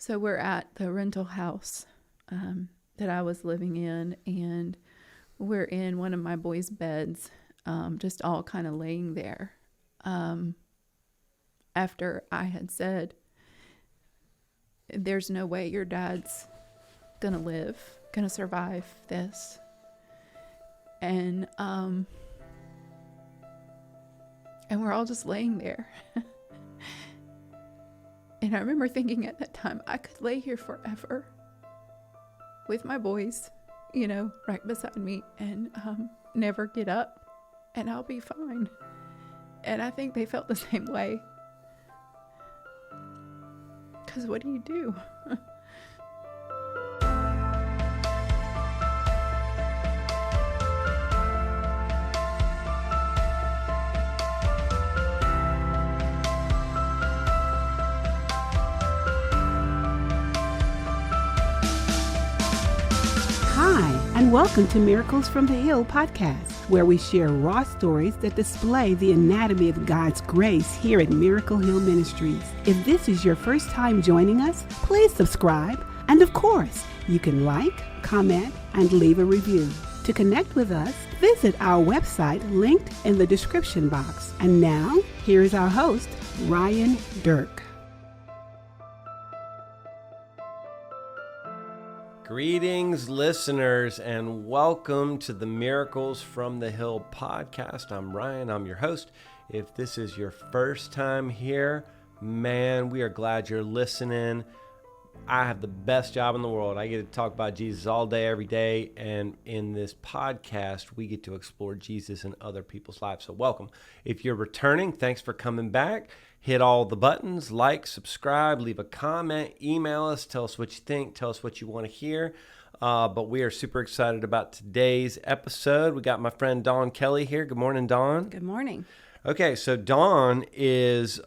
So we're at the rental house that I was living in, and we're in one of my boys' beds, just all kind of laying there. After I had said, there's no way your dad's gonna live, gonna survive this. And we're all just laying there. And I remember thinking at that time, I could lay here forever with my boys, right beside me, and never get up, and I'll be fine. And I think they felt the same way. Because what do you do? And welcome to Miracles from the Hill podcast, where we share raw stories that display the anatomy of God's grace here at Miracle Hill Ministries. If this is your first time joining us, please subscribe. And of course, you can like, comment, and leave a review. To connect with us, visit our website linked in the description box. And now, here is our host, Ryan Dirk. Greetings, listeners, and welcome to the Miracles from the Hill podcast. I'm Ryan. I'm your host. If this is your first time here, man, we are glad you're listening. I have the best job in the world. I get to talk about Jesus all day, every day, and in this podcast, we get to explore Jesus in other people's lives. So welcome. If you're returning, thanks for coming back. Hit all the buttons, like, subscribe, leave a comment, email us, tell us what you think, tell us what you want to hear. But we are super excited about today's episode. We got my friend Dawn Kelly here. Good morning, Dawn. Good morning. Okay, so Dawn is,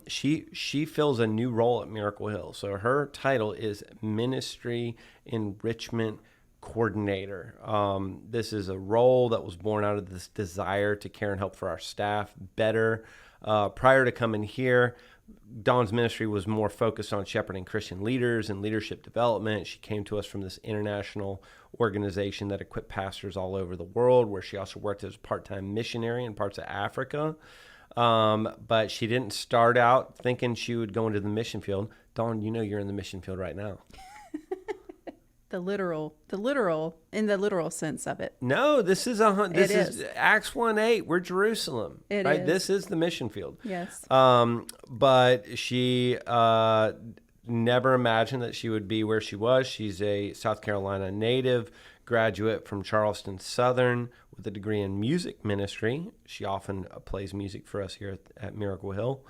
she fills a new role at Miracle Hill. So her title is Ministry Enrichment Coordinator. This is a role that was born out of this desire to care and help for our staff better. Prior to coming here, Dawn's ministry was more focused on shepherding Christian leaders and leadership development. She came to us from this international organization that equipped pastors all over the world, where she also worked as a part-time missionary in parts of Africa. But she didn't start out thinking she would go into the mission field. Dawn, you're in the mission field right now. In the literal sense of it. No, this is Acts 1:8. We're Jerusalem. It right? is. This is the mission field. Yes. But she never imagined that she would be where she was. She's a South Carolina native, graduate from Charleston Southern with a degree in music ministry. She often plays music for us here at Miracle Hill.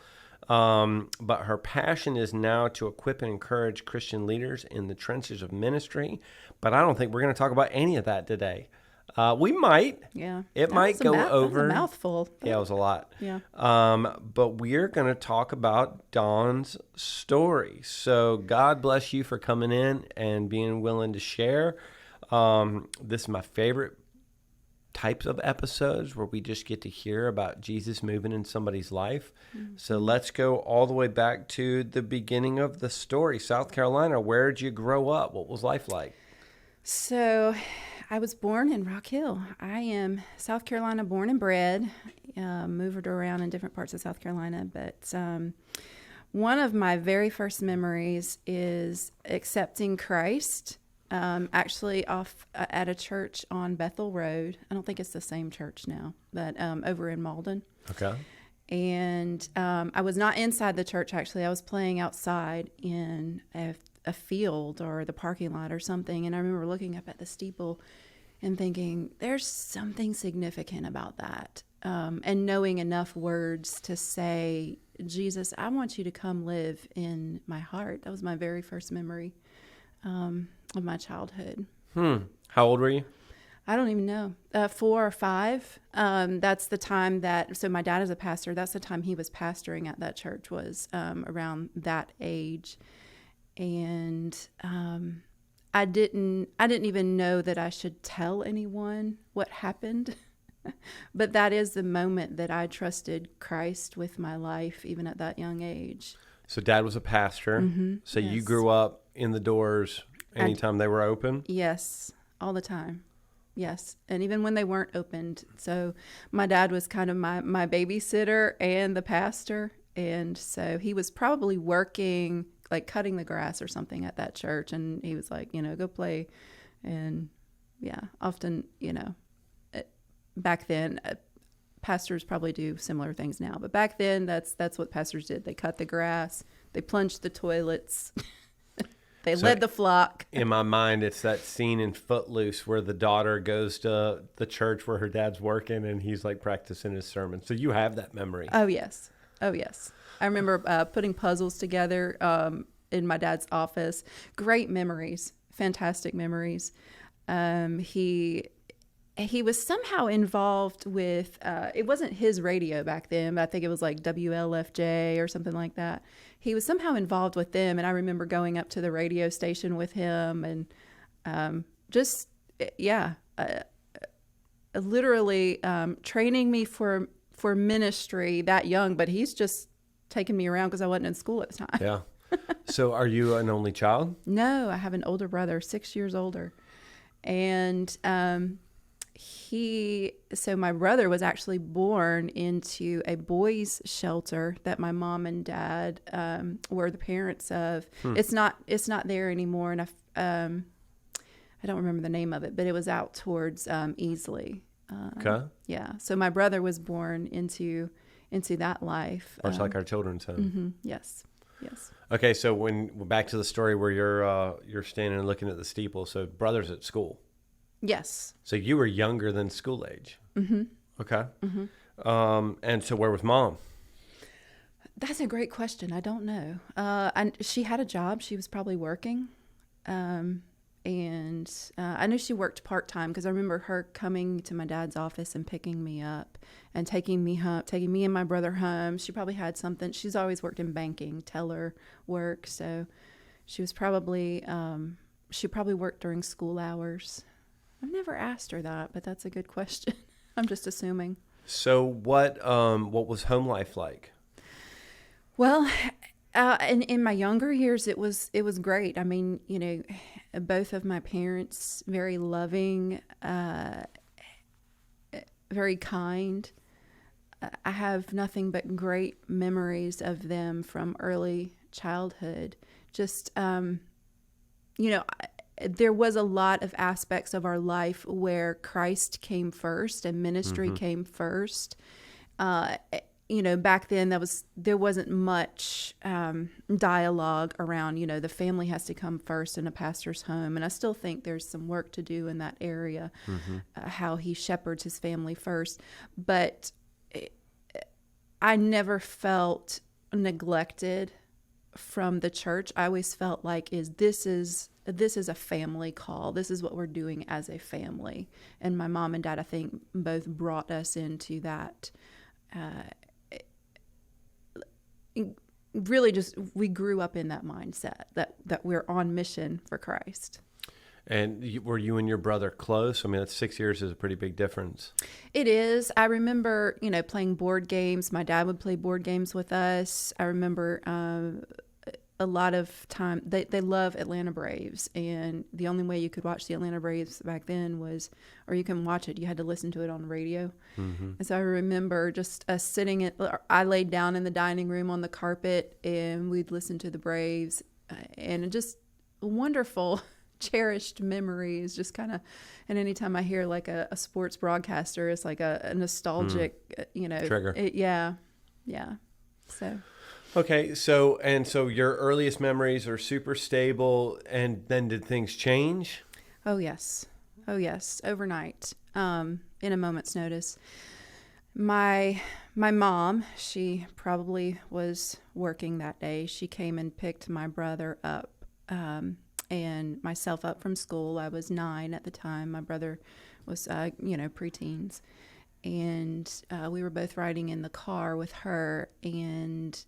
But her passion is now to equip and encourage Christian leaders in the trenches of ministry. But I don't think we're going to talk about any of that today. We might. Yeah. It might go over. That was a mouthful. Yeah, it was a lot. Yeah. But we're going to talk about Dawn's story. So God bless you for coming in and being willing to share. This is my favorite types of episodes where we just get to hear about Jesus moving in somebody's life. Mm-hmm. So let's go all the way back to the beginning of the story. South Carolina, where did you grow up? What was life like? So I was born in Rock Hill. I am South Carolina born and bred, moved around in different parts of South Carolina. But one of my very first memories is accepting Christ. Actually off at a church on Bethel Road. I don't think it's the same church now, but over in Malden. Okay. And I was not inside the church, actually. I was playing outside in a field or the parking lot or something. And I remember looking up at the steeple and thinking, there's something significant about that. And knowing enough words to say, Jesus, I want you to come live in my heart. That was my very first memory of my childhood. How old were you? I don't even know. 4 or 5. That's the time so my dad is a pastor. That's the time he was pastoring at that church, was around that age. And I didn't even know that I should tell anyone what happened. But that is the moment that I trusted Christ with my life, even at that young age. So dad was a pastor. So you Yes. grew up in the doors anytime they were open? Yes, all the time. Yes, and even when they weren't opened. So my dad was kind of my babysitter and the pastor, and so he was probably working, like cutting the grass or something at that church, and he was like, go play. And yeah, often, back then, pastors probably do similar things now, but back then that's what pastors did. They cut the grass, they plunged the toilets. They led the flock. In my mind, it's that scene in Footloose where the daughter goes to the church where her dad's working and he's like practicing his sermon. So you have that memory. Oh, yes. Oh, yes. I remember putting puzzles together in my dad's office. Great memories. Fantastic memories. He was somehow involved with, it wasn't his radio back then, but I think it was like WLFJ or something like that. He was somehow involved with them, and I remember going up to the radio station with him and literally training me for ministry that young, but he's just taking me around because I wasn't in school at the time. Yeah. So are you an only child? No, I have an older brother, 6 years older. And so my brother was actually born into a boys' shelter that my mom and dad were the parents of. It's not there anymore, and I don't remember the name of it, but it was out towards Easley. Okay. Yeah. So my brother was born into that life. Much like our children's home. Yes. Yes. Okay, so back to the story where you're standing and looking at the steeple. So brother's at school. Yes. So you were younger than school age. Mm-hmm. Okay. Mm-hmm. And so where was mom? That's a great question. I don't know. And she had a job. She was probably working. And I knew she worked part-time because I remember her coming to my dad's office and picking me up and taking me and my brother home. She probably had something. She's always worked in banking, teller work. So she was probably, she probably worked during school hours. I've never asked her that, but that's a good question. I'm just assuming. So what was home life like? Well, in my younger years, it was great. I mean, both of my parents, very loving, very kind. I have nothing but great memories of them from early childhood. Just, there was a lot of aspects of our life where Christ came first and ministry came first. Back then there wasn't much dialogue around, the family has to come first in a pastor's home. And I still think there's some work to do in that area, how he shepherds his family first. But I never felt neglected from the church. I always felt like this is a family call. This is what we're doing as a family. And my mom and dad, I think, both brought us into that. Really just, we grew up in that mindset that we're on mission for Christ. And were you and your brother close? I mean, that's 6 years is a pretty big difference. It is. I remember, playing board games. My dad would play board games with us. I remember a lot of time, they love Atlanta Braves, and the only way you could watch the Atlanta Braves back then was, or you can watch it, you had to listen to it on the radio. And so I remember just us sitting I laid down in the dining room on the carpet, and we'd listen to the Braves, and just wonderful, cherished memories, just kind of, and anytime I hear like a sports broadcaster, it's like a nostalgic, trigger. Yeah. So. Okay, so your earliest memories are super stable, and then did things change? Oh yes, overnight, in a moment's notice. My mom, she probably was working that day. She came and picked my brother up, and myself up from school. I was 9 at the time. My brother was, preteens, and we were both riding in the car with her, and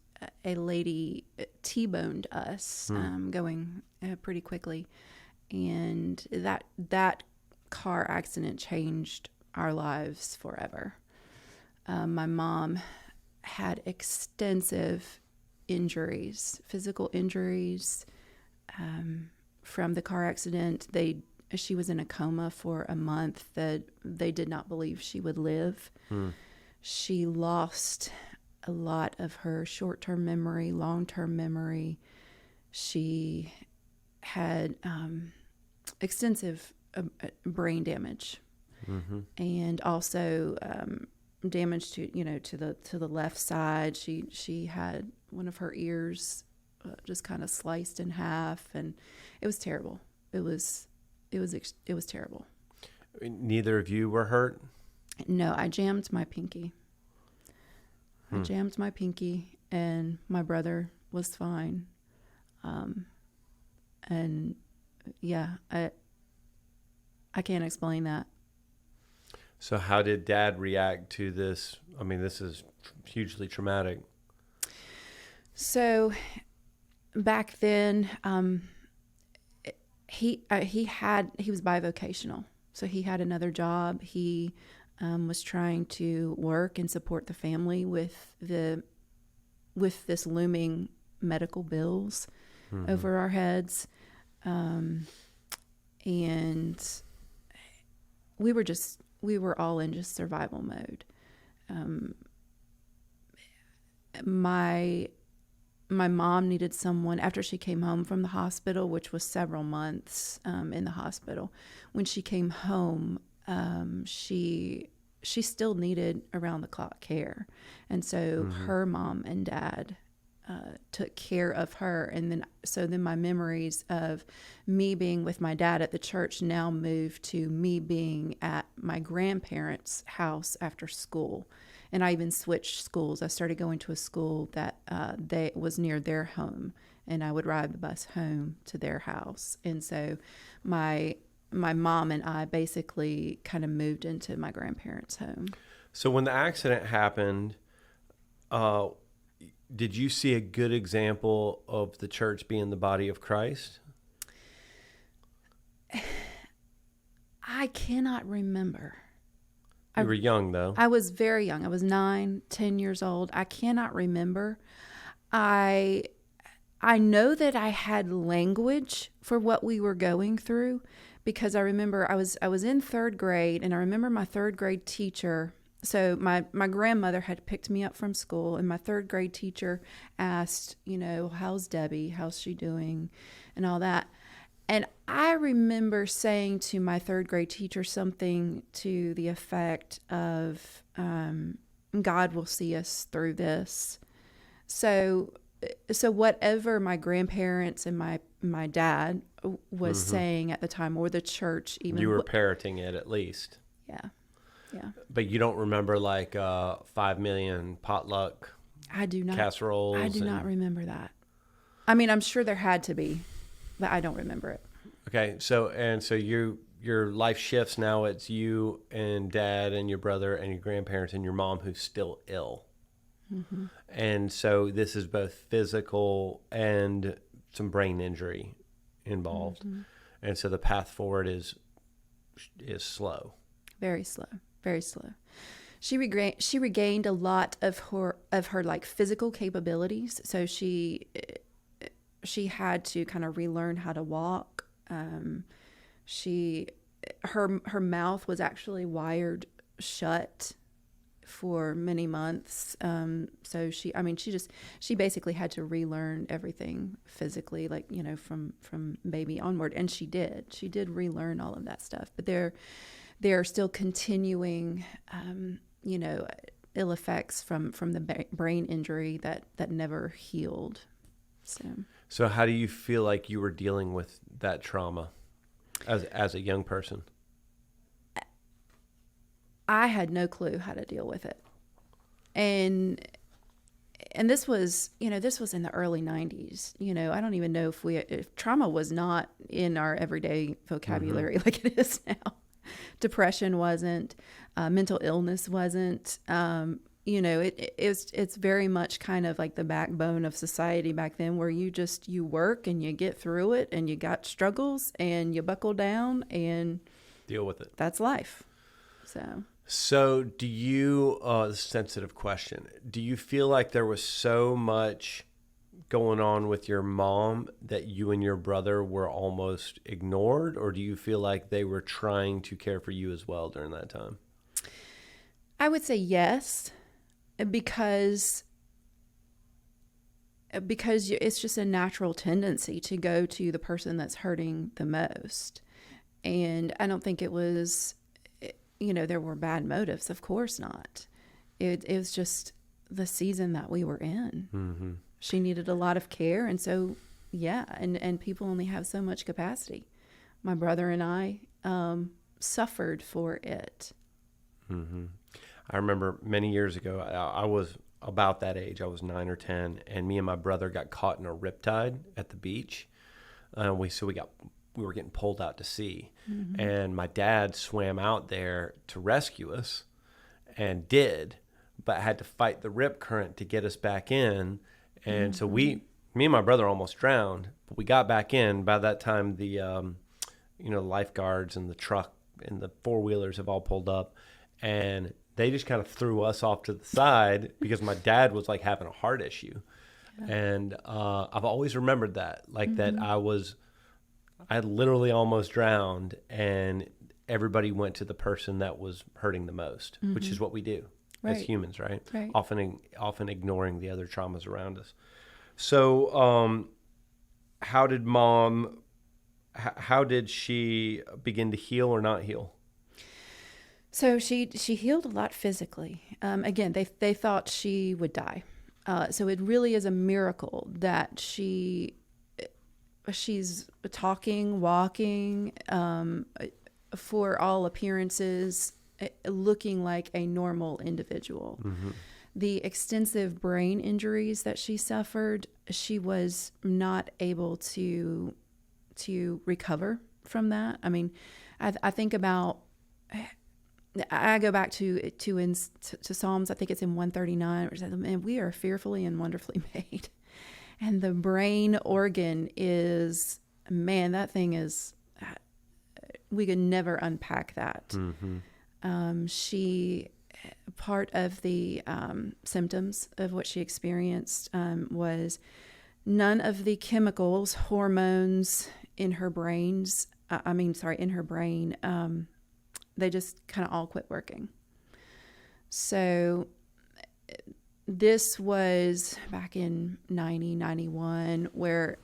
a lady T-boned us, going pretty quickly, and that car accident changed our lives forever. My mom had extensive physical injuries from the car accident. She was in a coma for a month that they did not believe she would live. She lost a lot of her short-term memory, long-term memory. She had extensive brain damage, and also damage to the left side. She had one of her ears just kind of sliced in half, and it was terrible. It was terrible. Neither of you were hurt? No, I jammed my pinky. And my brother was fine. And yeah, I can't explain that. So how did Dad react to this? I mean, this is hugely traumatic. So back then, he was bivocational. So he had another job. He was trying to work and support the family with this looming medical bills over our heads. And we were all in just survival mode. My mom needed someone after she came home from the hospital, which was several months in the hospital. When she came home, she still needed around the clock care. And so her mom and dad took care of her. And then my memories of me being with my dad at the church now moved to me being at my grandparents' house after school. And I even switched schools. I started going to a school that was near their home, and I would ride the bus home to their house. And so my mom and I basically kind of moved into my grandparents' home. So when the accident happened, did you see a good example of the church being the body of Christ? I cannot remember. You were young, though. I was very young. I was 9, 10 years old. I cannot remember. I know that I had language for what we were going through, because I remember I was in third grade, and I remember my third grade teacher. So my grandmother had picked me up from school, and my third grade teacher asked, how's Debbie? How's she doing? And all that. And I remember saying to my third grade teacher something to the effect of, God will see us through this. So whatever my grandparents and my dad was saying at the time, or the church even. You were parroting it at least. Yeah. Yeah. But you don't remember 5 million potluck I do not, casseroles? I do not remember that. I mean, I'm sure there had to be, but I don't remember it. Okay. So your life shifts now. It's you and Dad and your brother and your grandparents and your mom who's still ill. Mm-hmm. And so this is both physical and some brain injury involved. Mm-hmm. And so the path forward is slow. Very slow. Very slow. She regained a lot of her physical capabilities. So she had to kind of relearn how to walk. Her mouth was actually wired shut for many months. So she basically had to relearn everything physically, from baby onward. And she did relearn all of that stuff. But there are still continuing, ill effects from the brain injury that never healed. So how do you feel like you were dealing with that trauma as a young person? I had no clue how to deal with it. And this was in the early 90s. I don't even know if trauma was not in our everyday vocabulary like it is now. Depression wasn't, mental illness wasn't. It's very much kind of like the backbone of society back then, where you work and you get through it, and you got struggles and you buckle down and deal with it. That's life. So do you, sensitive question, do you feel like there was so much going on with your mom that you and your brother were almost ignored, or do you feel like they were trying to care for you as well during that time? I would say yes, because it's just a natural tendency to go to the person that's hurting the most. And I don't think it was, there were bad motives. Of course not. It was just the season that we were in. Mm-hmm. She needed a lot of care. And so, yeah, and people only have so much capacity. My brother and I suffered for it. Mm-hmm. I remember many years ago, I was about that age. I was 9 or 10, and me and my brother got caught in a riptide at the beach. We were getting pulled out to sea, mm-hmm. and my dad swam out there to rescue us, and did, but had to fight the rip current to get us back in. And mm-hmm. so me and my brother almost drowned, but we got back in. By that time, the lifeguards and the truck and the four-wheelers have all pulled up, and they just kind of threw us off to the side because my dad was like having a heart issue. Yeah. And I've always remembered that, like mm-hmm. that I literally almost drowned, and everybody went to the person that was hurting the most, mm-hmm. which is what we do as humans, right? Often ignoring the other traumas around us. So how did she begin to heal or not heal? So she healed a lot physically. Again, they thought she would die. So it really is a miracle that she's talking, walking, for all appearances, looking like a normal individual. Mm-hmm. The extensive brain injuries that she suffered, she was not able to recover from that. I mean, I think about. I go back to Psalms. I think it's in 139, where it says, "Man, we are fearfully and wonderfully made." And the brain organ is, man, that thing is, we could never unpack that. Mm-hmm. Part of the symptoms of what she experienced was none of the chemicals, hormones in her brain, they just kind of all quit working. So this was back in 91, where,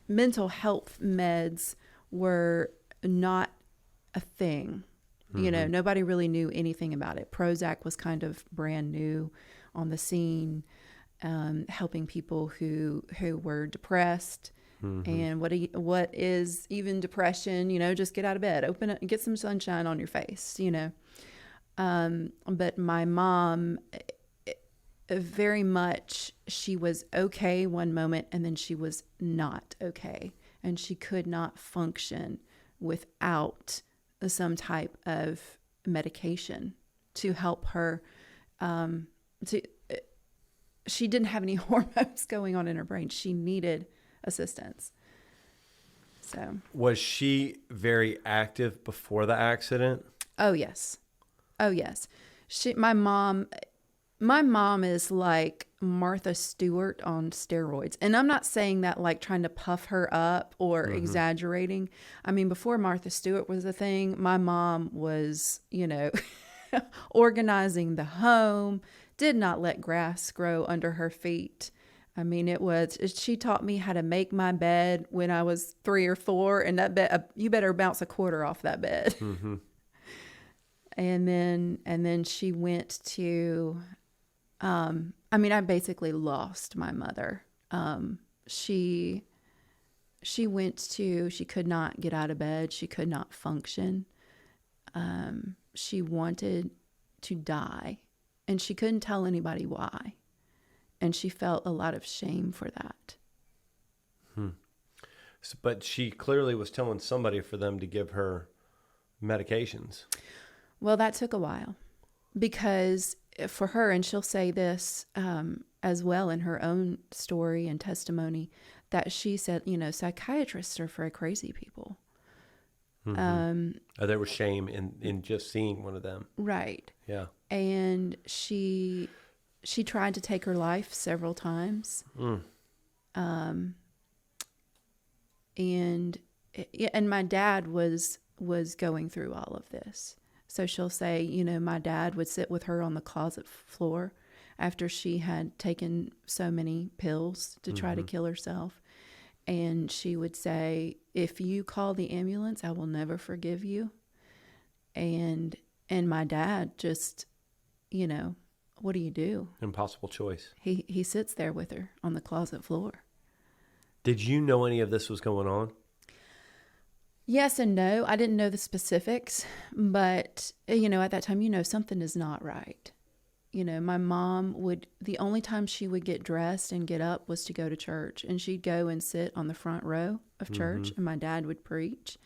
mental health meds were not a thing. Mm-hmm. Nobody really knew anything about it. Prozac was kind of brand new on the scene, helping people who were depressed. Mm-hmm. And what is even depression? Just get out of bed, open it, get some sunshine on your face. But my mom, very much, she was okay one moment, and then she was not okay, and she could not function without some type of medication to help her. She didn't have any hormones going on in her brain. She needed assistance. So was she very active before the accident? Oh yes. My mom is like Martha Stewart on steroids. And I'm not saying that like trying to puff her up or mm-hmm. exaggerating. I mean, before Martha Stewart was a thing, my mom was, organizing the home, did not let grass grow under her feet. I mean, she taught me how to make my bed when I was 3 or 4, and that bed, you better bounce a quarter off that bed. Mm-hmm. And then she went to, I basically lost my mother. She could not get out of bed. She could not function. She wanted to die, and she couldn't tell anybody why. And she felt a lot of shame for that. But she clearly was telling somebody for them to give her medications. Well, that took a while, because for her, and she'll say this as well in her own story and testimony, that she said, psychiatrists are for crazy people. Mm-hmm. There was shame in just seeing one of them. Right. Yeah. And she she tried to take her life several times. And my dad was going through all of this. So she'll say, you know, my dad would sit with her on the closet floor after she had taken so many pills to try to kill herself. And she would say, if you call the ambulance, I will never forgive you. And my dad just, you know, what do you do? Impossible choice. He sits there with her on the closet floor. Did you know any of this was going on? Yes and no. I didn't know the specifics, but, you know, at that time, you know, something is not right. You know, my mom the only time she would get dressed and get up was to go to church. And she'd go and sit on the front row of church, and my dad would preach.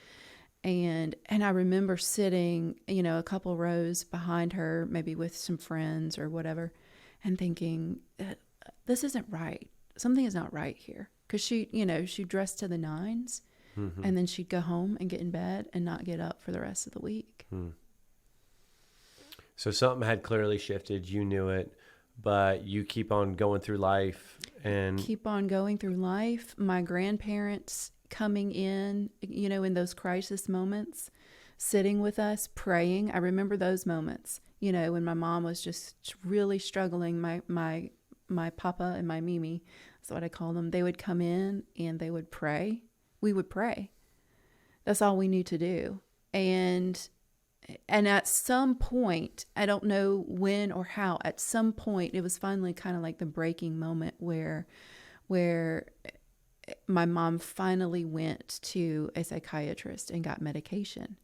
And I remember sitting, you know, a couple rows behind her, maybe with some friends or whatever, and thinking, this isn't right. Something is not right here. Because she, you know, she dressed to the nines, and then she'd go home and get in bed and not get up for the rest of the week. So something had clearly shifted. You knew it, but you keep on going through life and keep on going through life. My grandparents coming in, you know, in those crisis moments, sitting with us, praying. I remember those moments, you know, when my mom was just really struggling. My papa and my Mimi, that's what I call them. They would come in and they would pray. We would pray. That's all we knew to do. And at some point, I don't know when or how, at some point, it was finally kind of like the breaking moment where my mom finally went to a psychiatrist and got medication.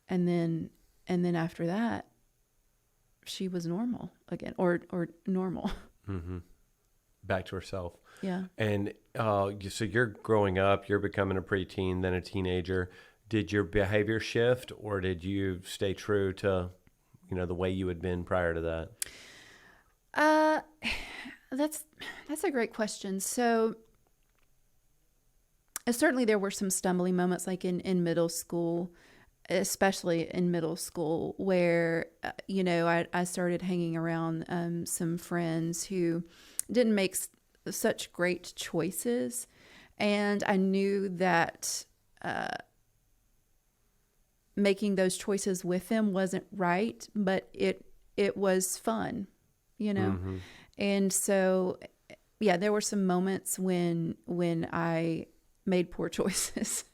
And then after that, she was normal again, or normal. back to herself. Yeah. And so you're growing up, you're becoming a preteen, then a teenager. Did your behavior shift, or did you stay true to, you know, the way you had been prior to that? That's a great question. So certainly there were some stumbling moments, like in middle school, especially in middle school, where, you know, I started hanging around some friends who didn't make such great choices. And I knew that making those choices with them wasn't right, but it was fun, you know? And so, yeah, there were some moments when I made poor choices.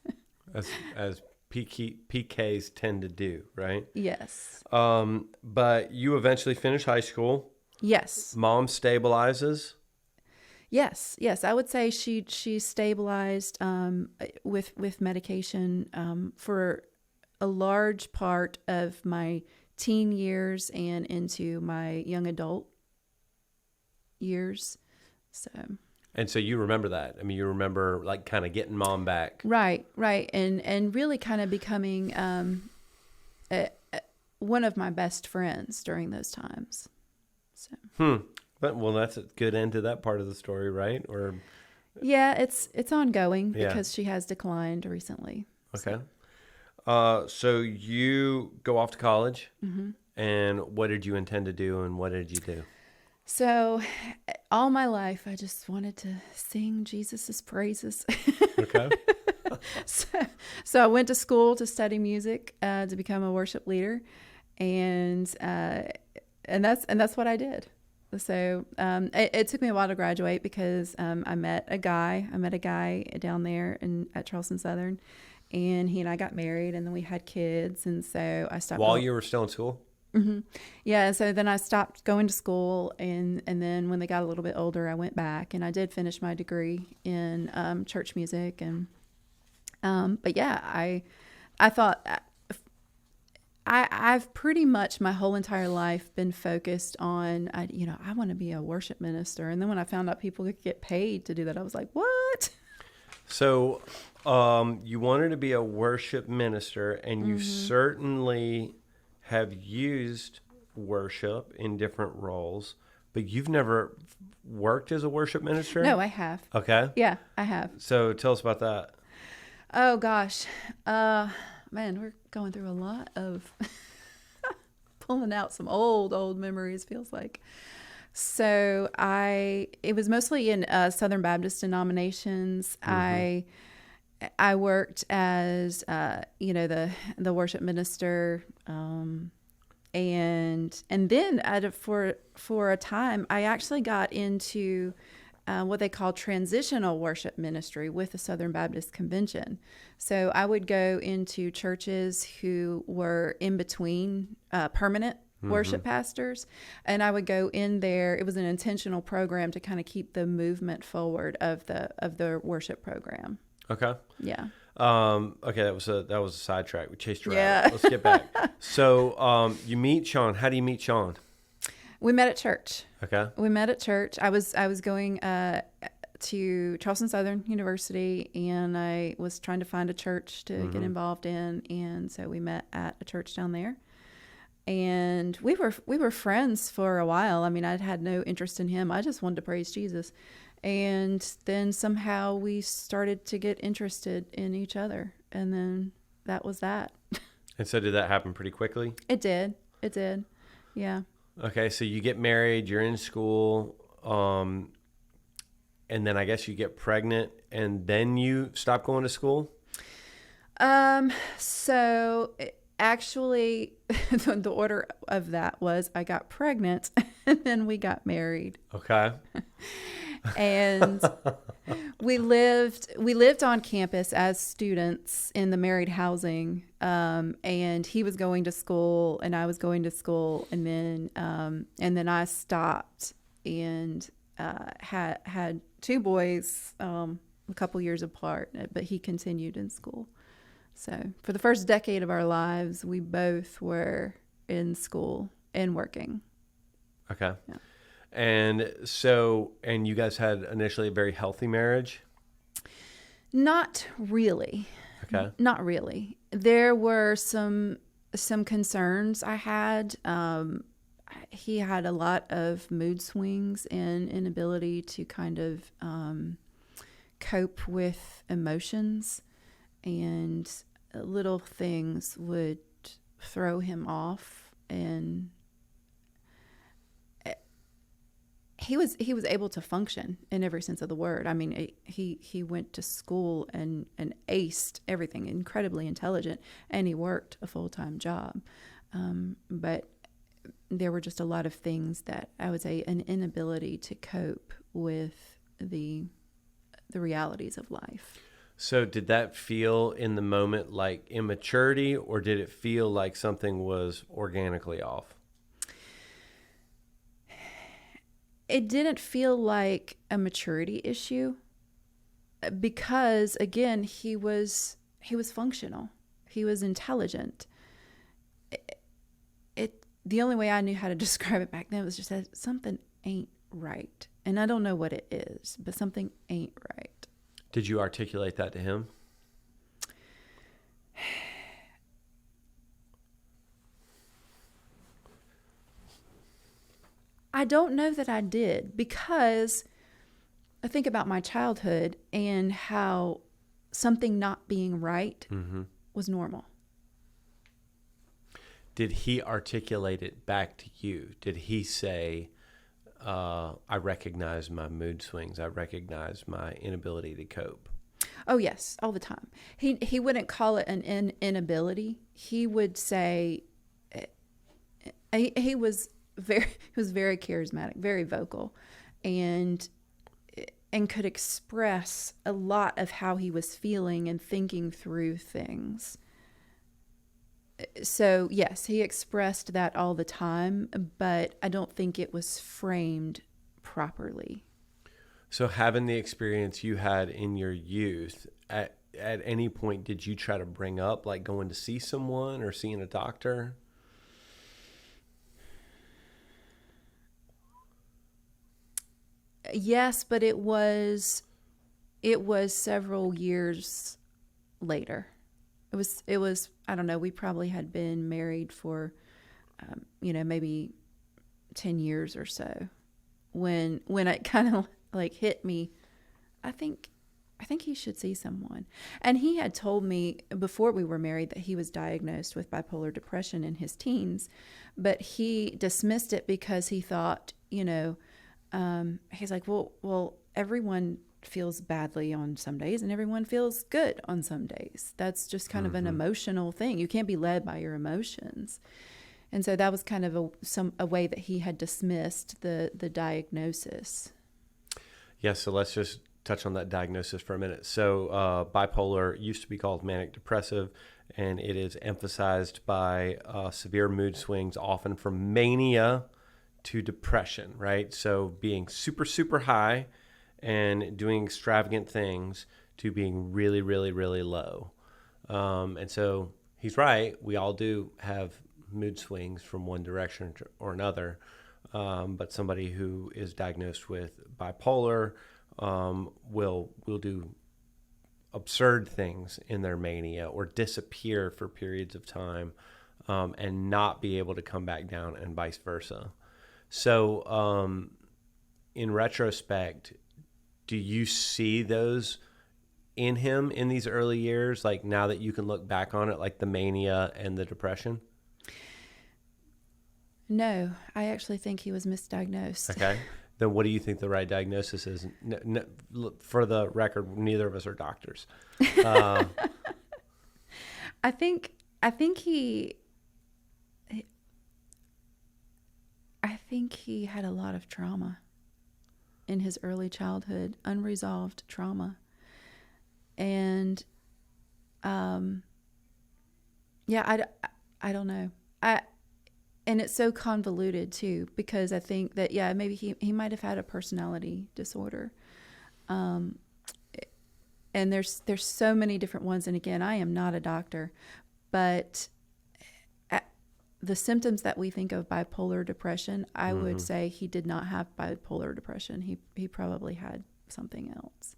as PKs tend to do, right? Yes. But you eventually finish high school. Yes. Mom stabilizes. Yes. I would say she stabilized with medication for a large part of my teen years and into my young adult years. And so you remember that. I mean, you remember like kind of getting mom back. Right. And really kind of becoming one of my best friends during those times. So. But, well, that's a good end to that part of the story, right? Or yeah, it's ongoing because she has declined recently. Okay. So you go off to college, and what did you intend to do, and what did you do? So all my life, I just wanted to sing Jesus's praises. Okay. So I went to school to study music, to become a worship leader, and that's what I did. So it took me a while to graduate because I met a guy down there at Charleston Southern, and he and I got married, and then we had kids, and so I stopped. While you were still in school? Yeah, so then I stopped going to school, and then when they got a little bit older, I went back, and I did finish my degree in church music, and but yeah, I thought I've pretty much my whole entire life been focused on I want to be a worship minister, and then when I found out people could get paid to do that, I was like, what? So you wanted to be a worship minister, and you certainly have used worship in different roles, but you've never worked as a worship minister? No, I have. Okay. Yeah, I have. So tell us about that. Oh, gosh. Man, we're going through a lot of pulling out some old memories, feels like. So it was mostly in Southern Baptist denominations. I worked as the worship minister, and then for a time I actually got into what they call transitional worship ministry with the Southern Baptist Convention. So I would go into churches who were in between permanent worship pastors, and I would go in there. It was an intentional program to kind of keep the movement forward of the worship program. Okay. Yeah. Okay, that was a sidetrack. We chased around. Yeah. Let's get back. So, you meet Sean. How do you meet Sean? We met at church. Okay. We met at church. I was going to Charleston Southern University, and I was trying to find a church to get involved in, and so we met at a church down there. And we were friends for a while. I mean, I'd had no interest in him. I just wanted to praise Jesus. And then somehow we started to get interested in each other. And then that was that. And so did that happen pretty quickly? It did. Yeah. Okay, so you get married, you're in school, and then I guess you get pregnant, and then you stop going to school? So actually, the order of that was I got pregnant and then we got married. Okay. And we lived on campus as students in the married housing. And he was going to school and I was going to school, and then I stopped and had two boys a couple years apart, but he continued in school. So for the first decade of our lives, we both were in school and working. Okay. Yeah. And you guys had initially a very healthy marriage? Not really. Okay. Not really. There were some concerns I had. He had a lot of mood swings and inability to kind of cope with emotions, and little things would throw him off. And he was able to function in every sense of the word. I mean, he went to school and aced everything, incredibly intelligent, and he worked a full-time job. But there were just a lot of things that I would say an inability to cope with the realities of life. So did that feel in the moment like immaturity, or did it feel like something was organically off? It didn't feel like a maturity issue because, again, he was functional. He was intelligent. The only way I knew how to describe it back then was just that something ain't right. And I don't know what it is, but something ain't right. Did you articulate that to him? I don't know that I did, because I think about my childhood and how something not being right was normal. Did he articulate it back to you? Did he say, I recognize my mood swings, I recognize my inability to cope? Oh, yes, all the time. He wouldn't call it an inability. He would say he was very charismatic, very vocal, and could express a lot of how he was feeling and thinking through things. So, yes, he expressed that all the time, but I don't think it was framed properly. So having the experience you had in your youth, at any point did you try to bring up like going to see someone or seeing a doctor? Yes, but it was several years later. It was I don't know, we probably had been married for maybe 10 years or so when it kind of like hit me. I think I think he should see someone. And he had told me before we were married that he was diagnosed with bipolar depression in his teens, but he dismissed it because he thought, he's like, well, everyone feels badly on some days and everyone feels good on some days. That's just kind of an emotional thing. You can't be led by your emotions. And so that was kind of a way that he had dismissed the diagnosis. Yeah, so let's just touch on that diagnosis for a minute. So bipolar used to be called manic depressive, and it is emphasized by severe mood swings, often from mania to depression, right? So being super, super high and doing extravagant things to being really, really, really low. And so he's right. We all do have mood swings from one direction or another. But somebody who is diagnosed with bipolar will do absurd things in their mania or disappear for periods of time and not be able to come back down, and vice versa. So in retrospect, do you see those in him in these early years, like now that you can look back on it, like the mania and the depression? No, I actually think he was misdiagnosed. Okay. Then what do you think the right diagnosis is? For the record, neither of us are doctors. I think he had a lot of trauma in his early childhood, unresolved trauma. And I don't know. And it's so convoluted too, because I think that, maybe he might have had a personality disorder. And there's so many different ones. And again, I am not a doctor, but the symptoms that we think of bipolar depression, I would say he did not have bipolar depression. He probably had something else.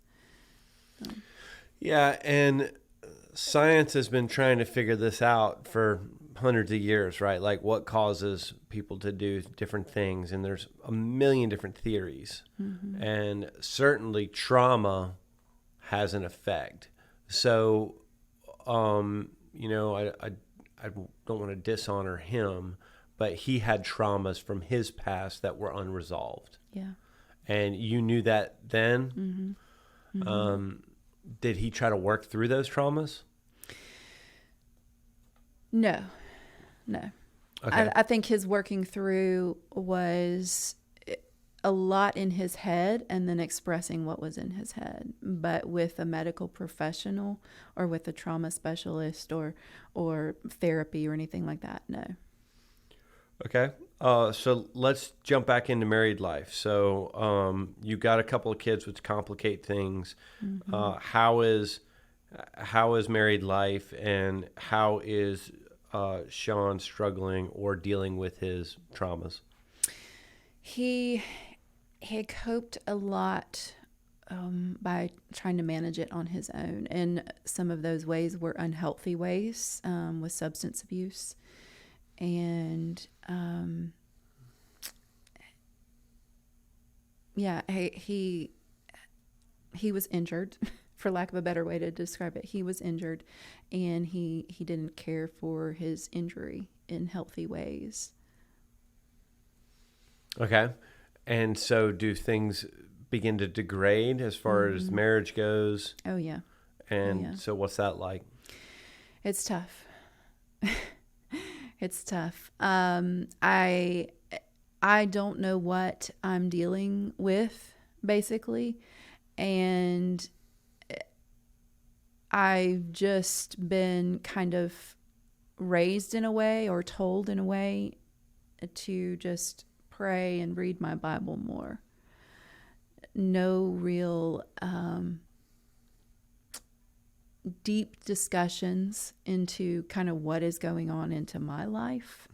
Yeah. And science has been trying to figure this out for hundreds of years, right? Like what causes people to do different things. And there's a million different theories. And certainly trauma has an effect. So, I don't want to dishonor him, but he had traumas from his past that were unresolved. Yeah. And you knew that then? Did he try to work through those traumas? No. Okay. I think his working through was a lot in his head and then expressing what was in his head. But with a medical professional or with a trauma specialist or therapy or anything like that, no. Okay. So let's jump back into married life. So you got a couple of kids, which complicate things. How is married life, and how is Sean struggling or dealing with his traumas? He coped a lot by trying to manage it on his own. And some of those ways were unhealthy ways with substance abuse. And he was injured, for lack of a better way to describe it. He was injured, and he didn't care for his injury in healthy ways. Okay. And so do things begin to degrade as far as marriage goes? Oh, yeah. And so what's that like? It's tough. It's tough. I don't know what I'm dealing with, basically. And I've just been kind of raised in a way, or told in a way, to just pray and read my Bible more. No real deep discussions into kind of what is going on into my life,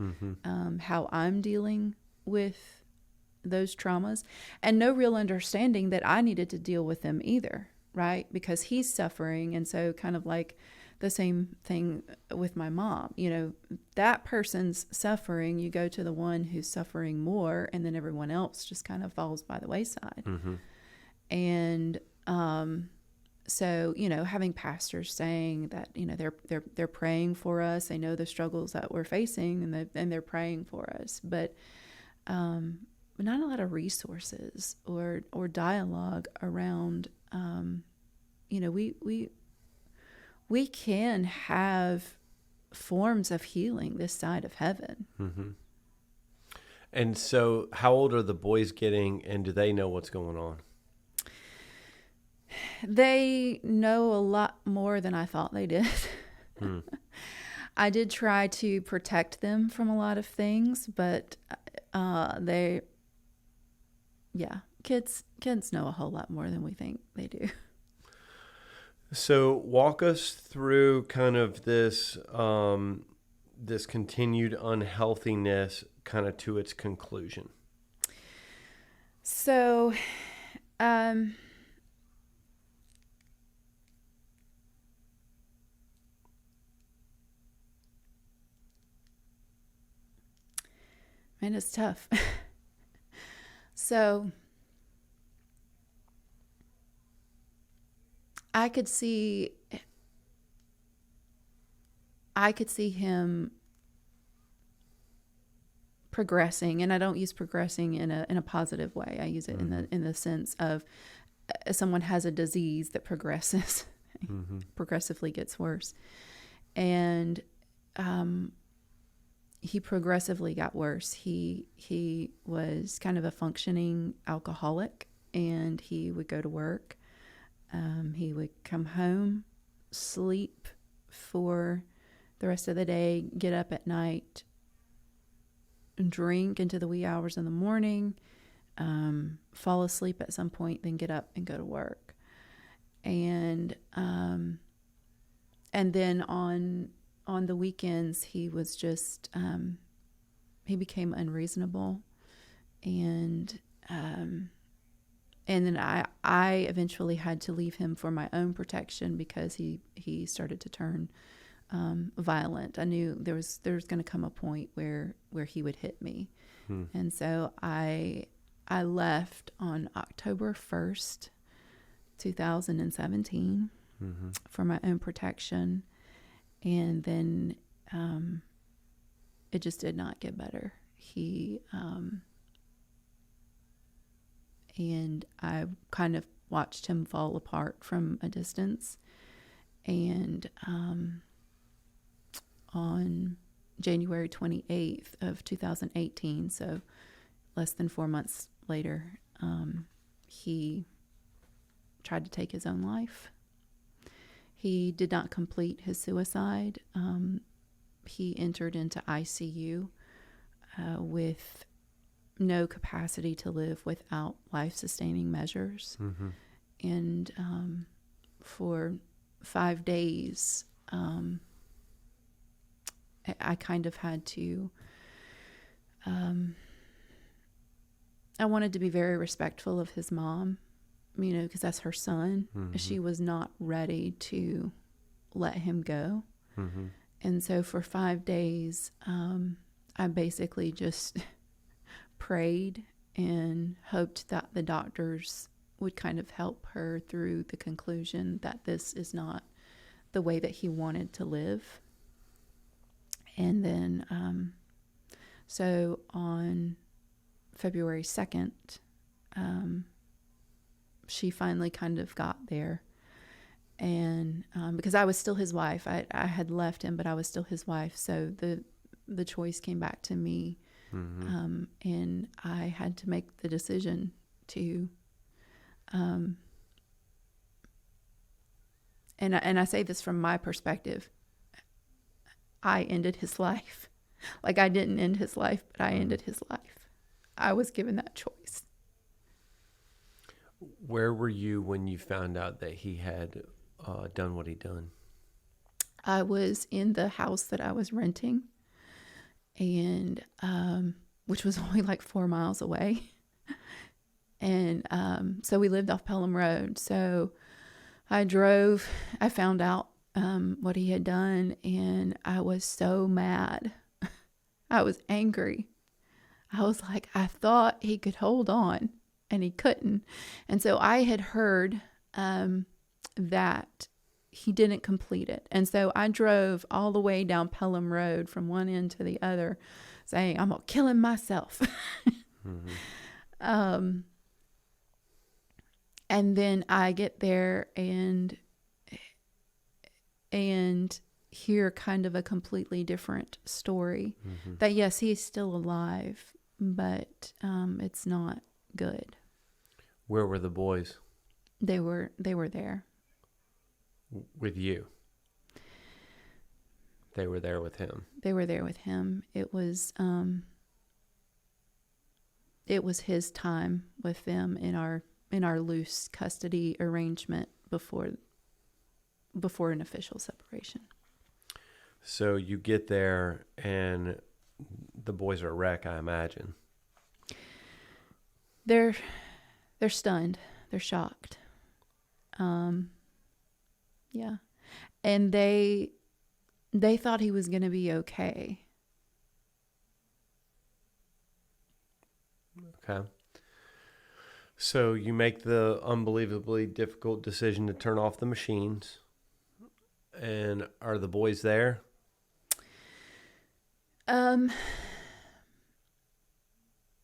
how I'm dealing with those traumas, and no real understanding that I needed to deal with them either, right? Because he's suffering, and so kind of like the same thing with my mom. That person's suffering, you go to the one who's suffering more, and then everyone else just kind of falls by the wayside. And so, having pastors saying that, they're praying for us. They know the struggles that we're facing, and they're praying for us, but not a lot of resources or dialogue around, we can have forms of healing this side of heaven. Mm-hmm. And so how old are the boys getting, and do they know what's going on? They know a lot more than I thought they did. Hmm. I did try to protect them from a lot of things, but kids know a whole lot more than we think they do. So walk us through kind of this this continued unhealthiness kind of to its conclusion. So, man, it's tough. So I could see him progressing, and I don't use progressing in a positive way. I use it in the sense of someone has a disease that progresses, progressively gets worse, and he progressively got worse. He was kind of a functioning alcoholic, and he would go to work. He would come home, sleep for the rest of the day, get up at night, drink into the wee hours in the morning, fall asleep at some point, then get up and go to work. And then on the weekends, he was just, he became unreasonable. And then I eventually had to leave him for my own protection because he started to turn violent. I knew there was going to come a point where he would hit me. And so I left on October 1st, 2017 for my own protection. And then it just did not get better. And I kind of watched him fall apart from a distance. And on January 28th of 2018, so less than 4 months later, he tried to take his own life. He did not complete his suicide. He entered into ICU with no capacity to live without life-sustaining measures. And for 5 days, I kind of had to, I wanted to be very respectful of his mom, because that's her son. She was not ready to let him go. And so for 5 days, I basically just prayed and hoped that the doctors would kind of help her through the conclusion that this is not the way that he wanted to live. And then, so on February 2nd, she finally kind of got there. And because I was still his wife, I had left him, but I was still his wife. So the choice came back to me. And I had to make the decision to, and I say this from my perspective, I ended his life. Like, I didn't end his life, but I ended his life. I was given that choice. Where were you when you found out that he had done what he'd done? I was in the house that I was renting, and which was only like 4 miles away. And so we lived off Pelham Road. So I drove. I found out what he had done, and I was so mad. I was angry. I was like, I thought he could hold on, and he couldn't. And so I had heard that he didn't complete it. And so I drove all the way down Pelham Road from one end to the other saying, I'm killing myself. And then I get there and hear kind of a completely different story. That yes, he's still alive, but it's not good. Where were the boys? They were there. With you? They were there with him. They were there with him. It was his time with them in our loose custody arrangement before an official separation. So you get there and the boys are a wreck, I imagine. They're stunned. They're shocked. Yeah. And they thought he was going to be okay. Okay. So you make the unbelievably difficult decision to turn off the machines. And are the boys there?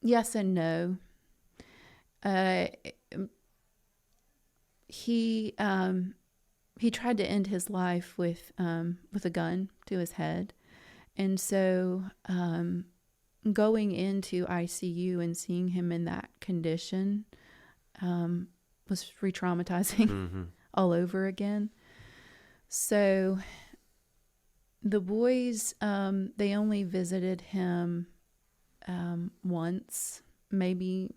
Yes and no. He tried to end his life with a gun to his head. And so going into ICU and seeing him in that condition was re-traumatizing all over again. So the boys, they only visited him once, maybe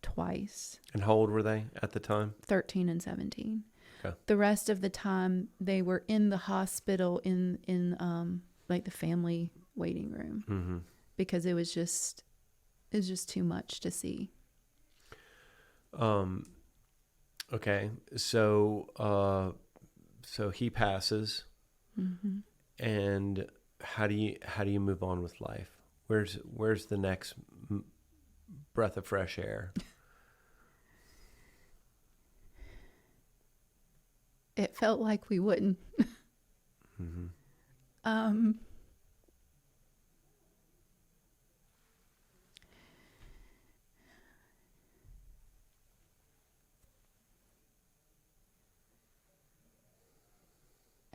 twice. And how old were they at the time? 13 and 17. Okay. The rest of the time they were in the hospital in like the family waiting room because it was just too much to see. Okay. So he passes. And how do you move on with life? Where's the next breath of fresh air? It felt like we wouldn't.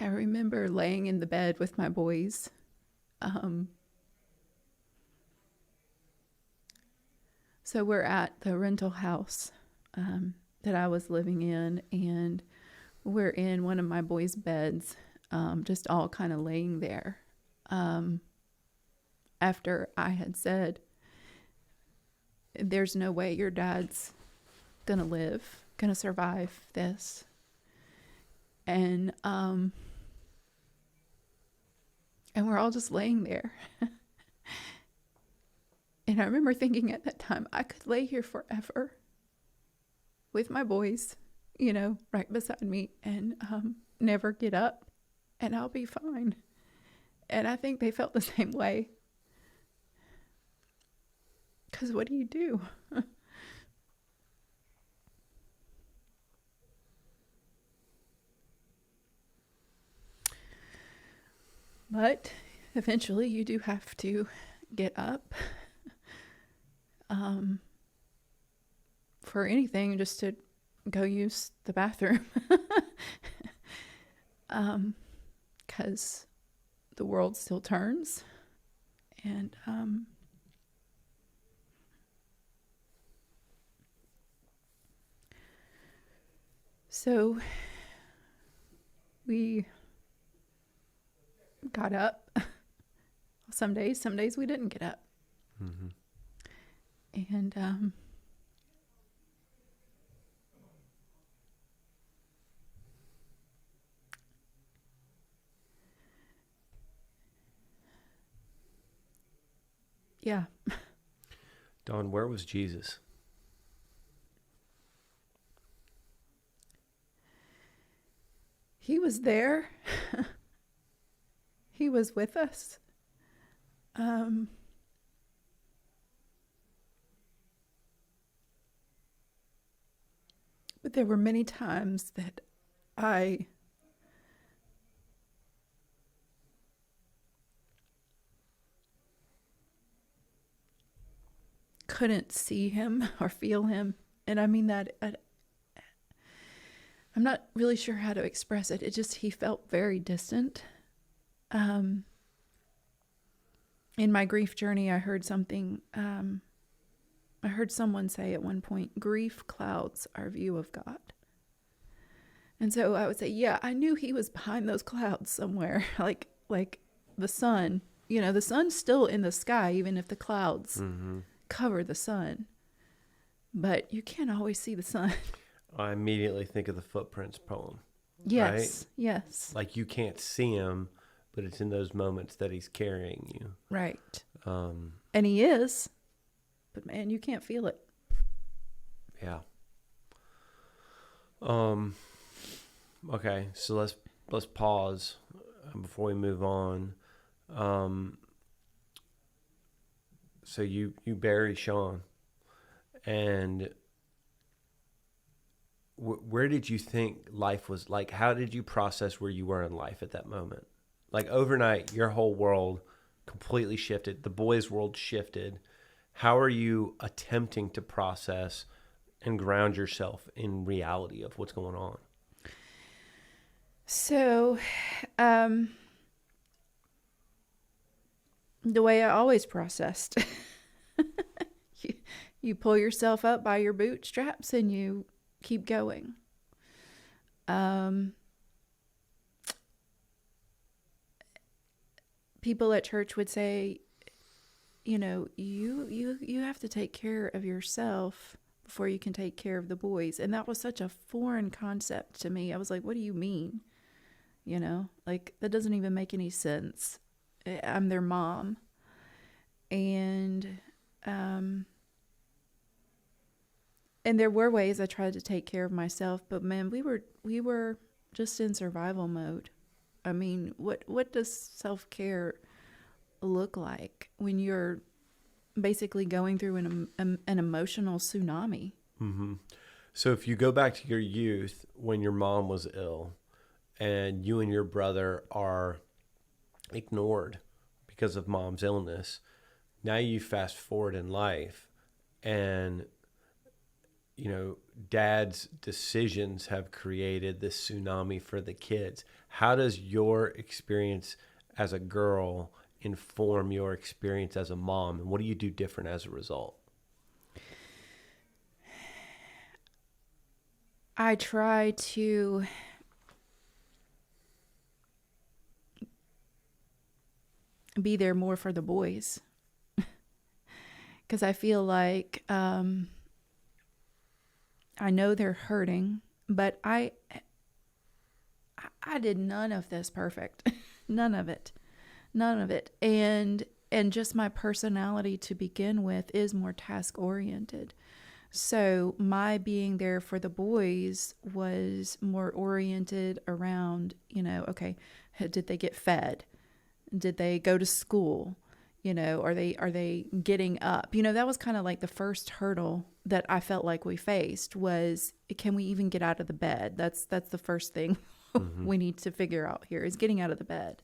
I remember laying in the bed with my boys. So we're at the rental house that I was living in, and we're in one of my boys' beds, just all kind of laying there. After I had said, there's no way your dad's gonna live, gonna survive this. And we're all just laying there. And I remember thinking at that time, I could lay here forever with my boys, right beside me, and never get up, and I'll be fine. And I think they felt the same way. Because what do you do? But eventually you do have to get up for anything, just to go use the bathroom. Because the world still turns. And so we got up. Some days we didn't get up. And yeah. Dawn, where was Jesus? He was there. He was with us. But there were many times that I couldn't see him or feel him. And I mean that, I'm not really sure how to express it. It just, he felt very distant. In my grief journey, I heard something, I heard someone say at one point, grief clouds our view of God. And so I would say, yeah, I knew he was behind those clouds somewhere, like the sun. You know, the sun's still in the sky, even if the clouds cover the sun. But you can't always see the sun. I immediately think of the Footprints poem. Yes, right? yes. Like you can't see him, but it's in those moments that he's carrying you. Right. And he is, but man, you can't feel it. Yeah. Okay, so let's pause before we move on. So you bury Sean, and where did you think life was like? How did you process where you were in life at that moment? Like overnight, your whole world completely shifted. The boys' world shifted. How are you attempting to process and ground yourself in reality of what's going on? So, the way I always processed, you pull yourself up by your bootstraps and you keep going. People at church would say, you know, you have to take care of yourself before you can take care of the boys. And that was such a foreign concept to me. I was like, what do you mean? You know, like that doesn't even make any sense. I'm their mom. And there were ways I tried to take care of myself, but man, we were just in survival mode. I mean, what does self-care look like when you're basically going through an emotional tsunami? Mm-hmm. So if you go back to your youth when your mom was ill and you and your brother are ignored because of mom's illness, now you fast forward in life and, you know, dad's decisions have created this tsunami for the kids. How does your experience as a girl inform your experience as a mom? And what do you do different as a result? I try to be there more for the boys because I feel like I know they're hurting, but I did none of this perfect. None of it. And just my personality to begin with is more task oriented. So my being there for the boys was more oriented around, you know, okay, did they get fed? Did they go to school? You know, are they getting up? You know, that was kind of like the first hurdle that I felt like we faced was, can we even get out of the bed? That's the first thing we need to figure out here is getting out of the bed.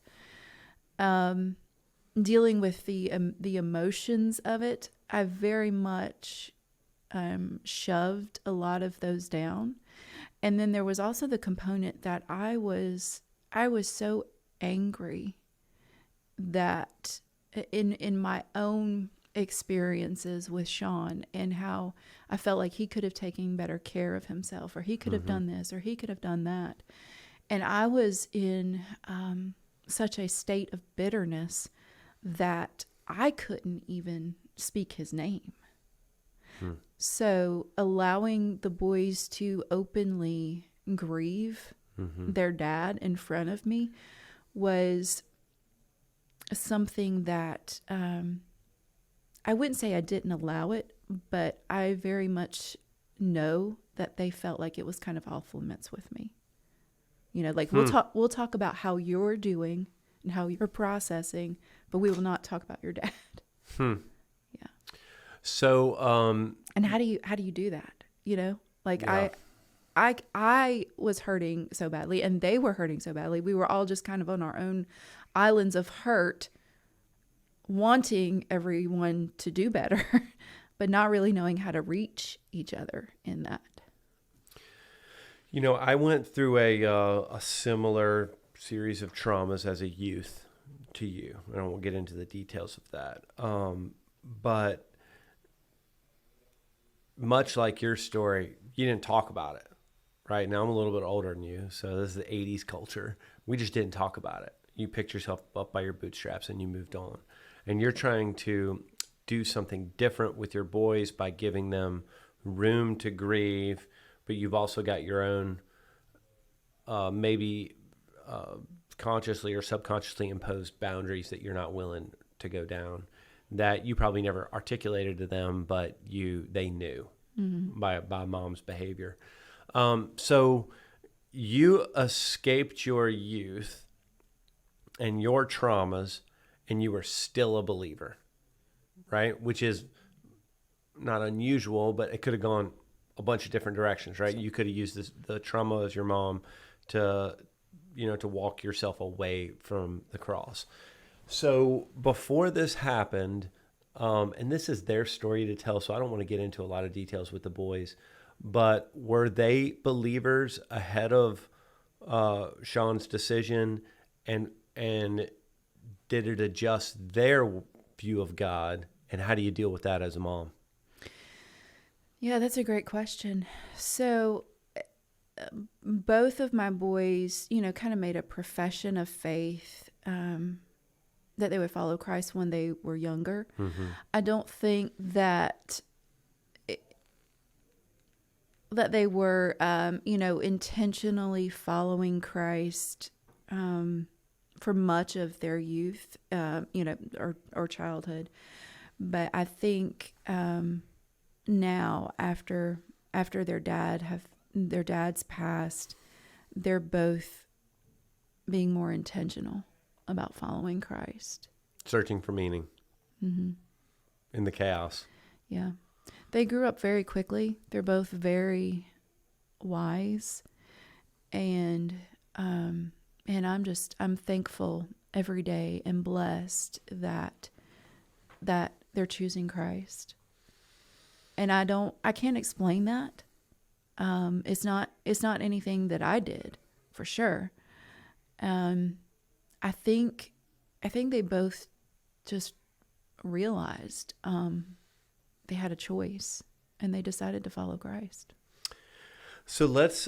Dealing with the emotions of it, I very much shoved a lot of those down. And then there was also the component that I was so angry that in my own experiences with Sean and how I felt like he could have taken better care of himself, or he could have done this, or he could have done that. And I was in such a state of bitterness that I couldn't even speak his name. So allowing the boys to openly grieve their dad in front of me was something that I wouldn't say I didn't allow it, but I very much know that they felt like it was kind of off limits with me. You know, like we'll talk about how you're doing and how you're processing, but we will not talk about your dad. Yeah. So and how do you do that? You know, like yeah. I was hurting so badly, and they were hurting so badly. We were all just kind of on our own islands of hurt, wanting everyone to do better, but not really knowing how to reach each other in that. You know, I went through a similar series of traumas as a youth to you, and I won't get into the details of that. But much like your story, you didn't talk about it, right? Now I'm a little bit older than you, so this is the 80s culture. We just didn't talk about it. You picked yourself up by your bootstraps and you moved on. And you're trying to do something different with your boys by giving them room to grieve, but you've also got your own maybe consciously or subconsciously imposed boundaries that you're not willing to go down, that you probably never articulated to them, but they knew by mom's behavior. So you escaped your youth and your traumas, and you were still a believer, right? Which is not unusual, but it could have gone a bunch of different directions, right? You could have used the trauma as your mom to walk yourself away from the cross. So before this happened, and this is their story to tell, so I don't want to get into a lot of details with the boys, but were they believers ahead of Sean's decision, and did it adjust their view of God, and how do you deal with that as a mom? Yeah, that's a great question. So both of my boys, kind of made a profession of faith that they would follow Christ when they were younger. Mm-hmm. I don't think that they were, intentionally following Christ for much of their youth, or childhood. But I think now, after their dad's passed, they're both being more intentional about following Christ. Searching for meaning in the chaos. Yeah. They grew up very quickly. They're both very wise. And I'm thankful every day and blessed that they're choosing Christ. And I can't explain that. It's not anything that I did, for sure. I think they both just realized they had a choice, and they decided to follow Christ. So let's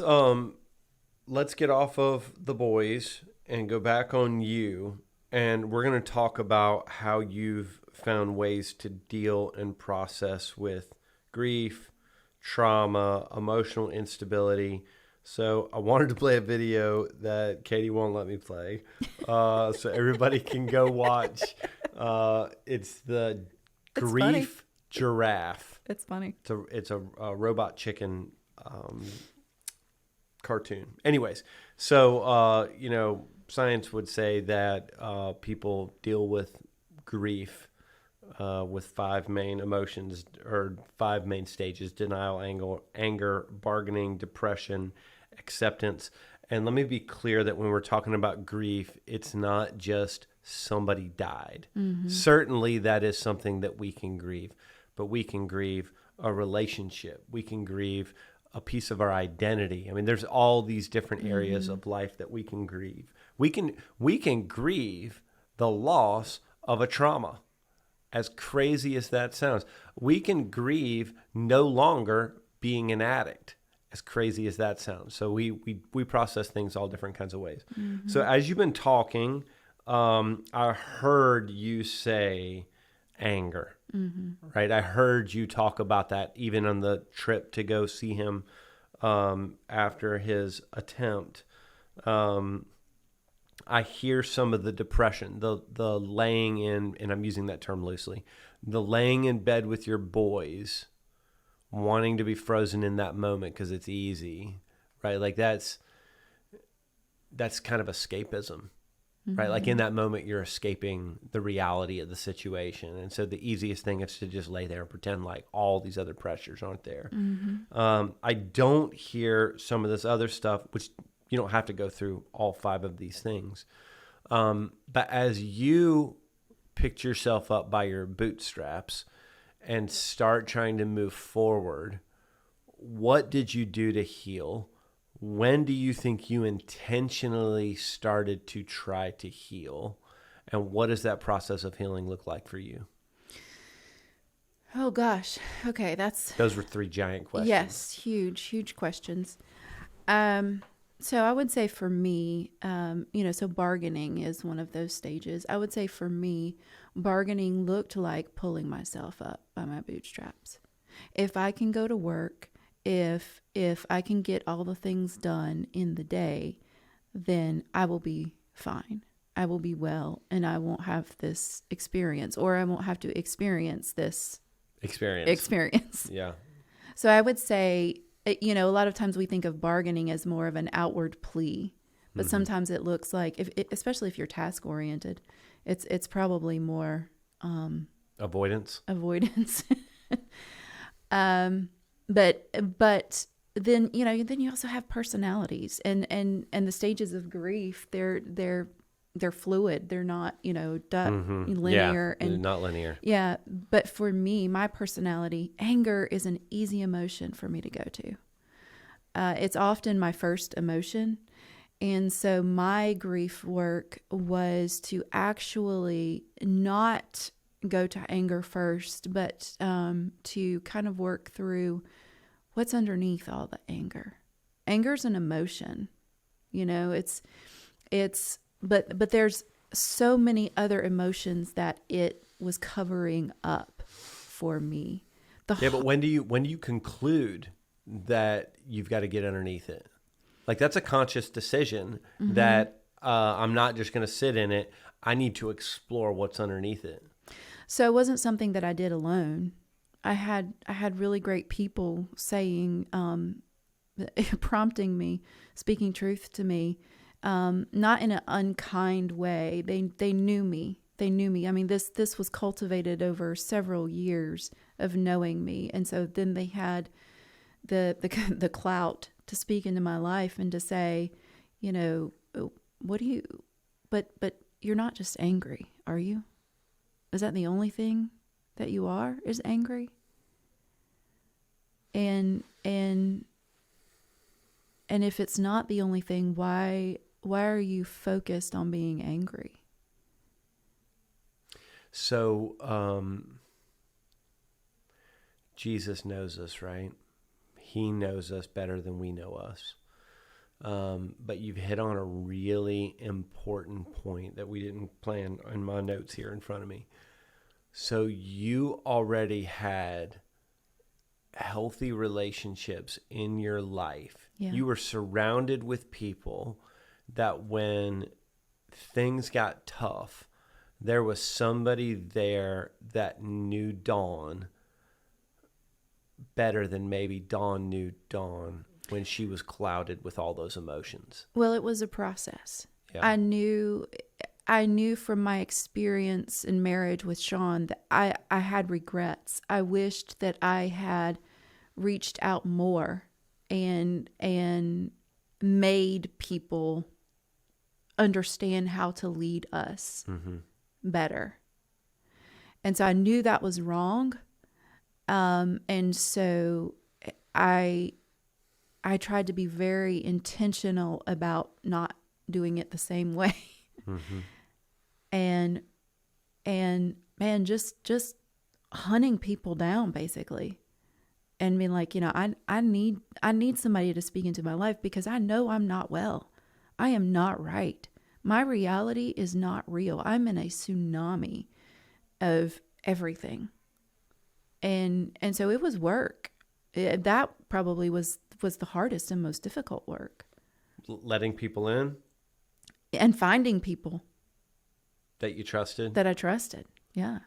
get off of the boys and go back on you, and we're going to talk about how you've found ways to deal and process with grief, trauma, emotional instability. So I wanted to play a video that Katie won't let me play, so everybody can go watch. It's the Grief funny. Giraffe. It's funny. It's a robot chicken cartoon. Anyways, so science would say that people deal with grief with 5 main emotions, or 5 main stages: denial, anger, bargaining, depression, acceptance. And let me be clear that when we're talking about grief, it's not just somebody died. Mm-hmm. Certainly that is something that we can grieve, but we can grieve a relationship. We can grieve a piece of our identity. I mean, there's all these different areas of life that we can grieve. We can grieve the loss of a trauma. As crazy as that sounds, we can grieve no longer being an addict, as crazy as that sounds. So we process things all different kinds of ways. Mm-hmm. So as you've been talking, I heard you say anger, right? I heard you talk about that even on the trip to go see him after his attempt. I hear some of the depression, the laying in, and I'm using that term loosely, the laying in bed with your boys, wanting to be frozen in that moment because it's easy, right? Like that's kind of escapism. right? Like in that moment, you're escaping the reality of the situation. And so the easiest thing is to just lay there and pretend like all these other pressures aren't there. I don't hear some of this other stuff, which you don't have to go through all 5 of these things. But as you picked yourself up by your bootstraps and start trying to move forward, what did you do to heal? When do you think you intentionally started to try to heal? And what does that process of healing look like for you? Oh gosh. Okay, Those were 3 giant questions. Yes, huge questions. So I would say for me, so bargaining is one of those stages. I would say for me, bargaining looked like pulling myself up by my bootstraps. If I can go to work, if I can get all the things done in the day, then I will be fine. I will be well, and I won't have this experience, or I won't have to experience this experience. Yeah. So I would say, a lot of times we think of bargaining as more of an outward plea, but sometimes it looks like, especially if you're task oriented, it's probably more Avoidance. But then you also have personalities, and the stages of grief, they're fluid. They're not linear, and not linear. Yeah, but for me, my personality, anger is an easy emotion for me to go to. It's often my first emotion. And so my grief work was to actually not go to anger first, but to kind of work through what's underneath all the anger. Anger's an emotion, but there's so many other emotions that it was covering up for me. But when do you conclude that you've got to get underneath it? Like, that's a conscious decision that I'm not just going to sit in it. I need to explore what's underneath it. So it wasn't something that I did alone. I had really great people saying, prompting me, speaking truth to me, not in an unkind way. They knew me. I mean, this was cultivated over several years of knowing me, and so then they had the clout to speak into my life and to say, what do you? But you're not just angry, are you? Is that the only thing that you are? Is angry? And if it's not the only thing, why are you focused on being angry? So, Jesus knows us, right? He knows us better than we know us. But you've hit on a really important point that we didn't plan in my notes here in front of me. So you already had healthy relationships in your life. Yeah. You were surrounded with people that when things got tough, there was somebody there that knew Dawn better than maybe Dawn knew Dawn when she was clouded with all those emotions. Well, it was a process. Yeah. I knew from my experience in marriage with Sean that I had regrets. I wished that I had reached out more and made people understand how to lead us better. And so I knew that was wrong. And so I tried to be very intentional about not doing it the same way. And man, just hunting people down basically, and being like, I need somebody to speak into my life because I know I'm not well. I am not right. My reality is not real. I'm in a tsunami of everything. And so it was work. That probably was the hardest and most difficult work. Letting people in? And finding people. That you trusted? That I trusted, yeah.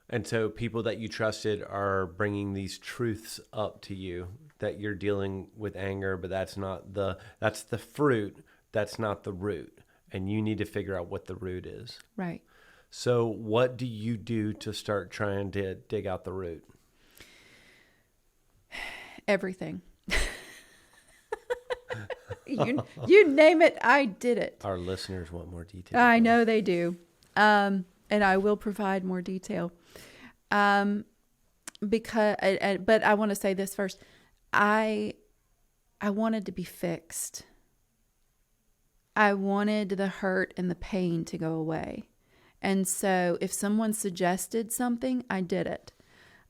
And so people that you trusted are bringing these truths up to you, that you're dealing with anger, but that's the fruit, that's not the root. and you need to figure out what the root is. Right. So what do you do to start trying to dig out the root? Everything. You name it, I did it. Our listeners want more detail. I know they do. And I will provide more detail. But I want to say this first. I wanted to be fixed. I wanted the hurt and the pain to go away. And so if someone suggested something, I did it.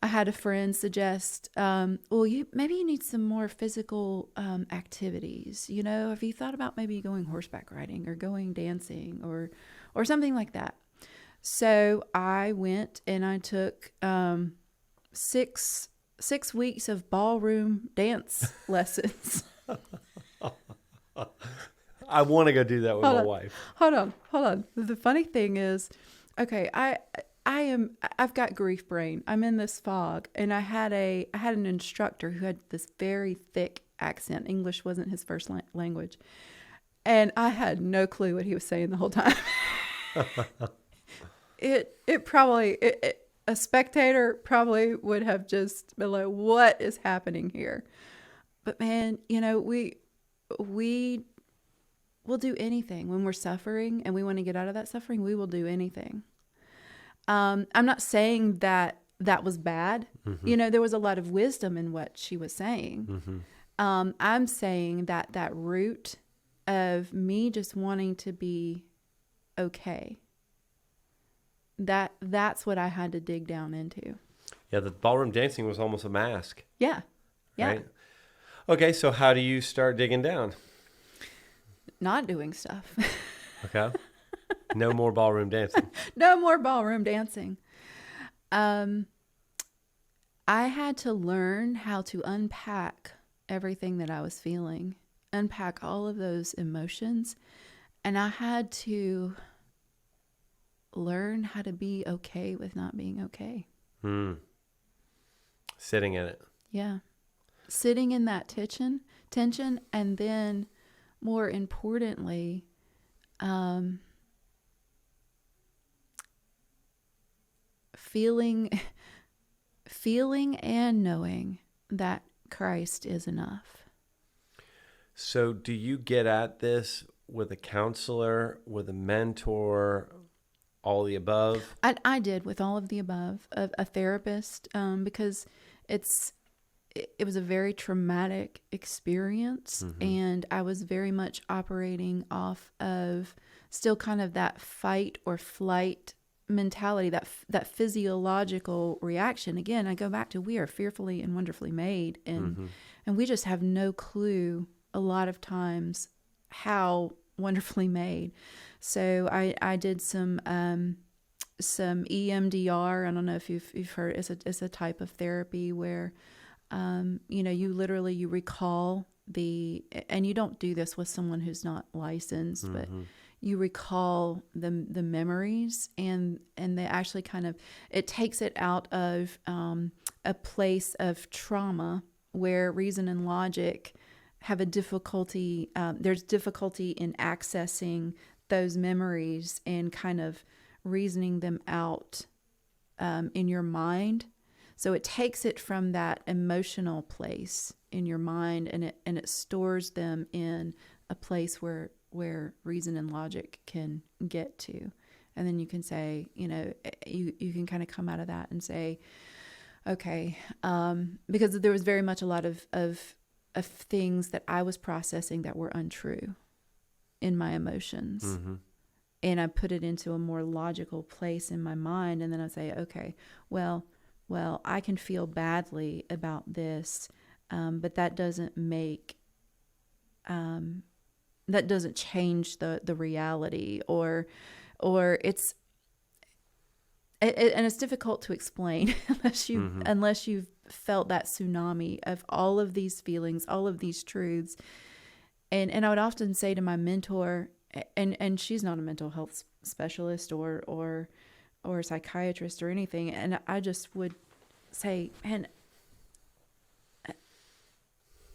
I had a friend suggest, maybe you need some more physical activities. You know, have you thought about maybe going horseback riding or going dancing or something like that? So I went and I took 6 weeks of ballroom dance lessons. I want to go do that with my wife. Hold on. The funny thing is, okay, I've got grief brain. I'm in this fog, and I had an instructor who had this very thick accent. English wasn't his first language, and I had no clue what he was saying the whole time. A spectator probably would have just been like, "What is happening here?" But man, you know, we will do anything when we're suffering and we want to get out of that suffering. We will do anything. I'm not saying that was bad. Mm-hmm. You know, there was a lot of wisdom in what she was saying. Mm-hmm. I'm saying that root of me just wanting to be okay. That's what I had to dig down into. Yeah, the ballroom dancing was almost a mask. Yeah. Right? Okay, so how do you start digging down? Not doing stuff. Okay. No more ballroom dancing. No more ballroom dancing. I had to learn how to unpack everything that I was feeling, unpack all of those emotions, and I had to learn how to be okay with not being okay. Sitting in it. Yeah. Sitting in that tension, and then more importantly, feeling and knowing that Christ is enough. So do you get at this with a counselor, with a mentor, all the above? I did with all of the above, a therapist, because it was a very traumatic experience. Mm-hmm. And I was very much operating off of still kind of that fight or flight mentality, that physiological reaction. Again, I go back to, we are fearfully and wonderfully made, and we just have no clue a lot of times how wonderfully made. So I did some EMDR. I don't know if you've heard. It's a type of therapy where you recall and you don't do this with someone who's not licensed, but you recall the memories, and they actually it takes it out of a place of trauma where reason and logic have a difficulty. There's difficulty in accessing those memories and kind of reasoning them out in your mind. So it takes it from that emotional place in your mind, and it stores them in a place where reason and logic can get to. And then you can say, you can kind of come out of that and say, okay, because there was very much a lot of things that I was processing that were untrue in my emotions. Mm-hmm. And I put it into a more logical place in my mind. And then I say, okay, well, I can feel badly about this, but that doesn't change the reality, or it's and it's difficult to explain unless you've felt that tsunami of all of these feelings, all of these truths. And I would often say to my mentor, and she's not a mental health specialist or a psychiatrist or anything, and I just would say, man,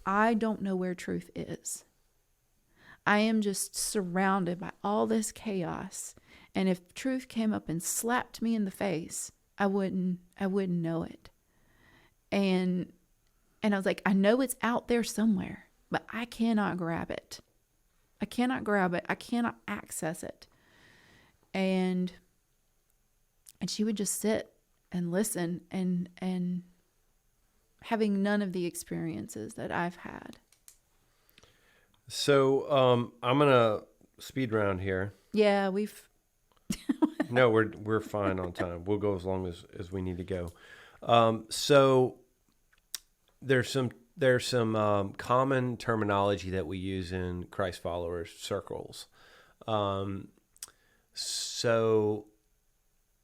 I don't know where truth is. I am just surrounded by all this chaos. And if truth came up and slapped me in the face, I wouldn't know it. And I was like, I know it's out there somewhere, but I cannot grab it. I cannot grab it. I cannot access it. And she would just sit and listen and having none of the experiences that I've had. So I'm gonna speed round here. Yeah, we've No, we're fine on time. We'll go as long as we need to go. So there's some common terminology that we use in Christ followers circles. So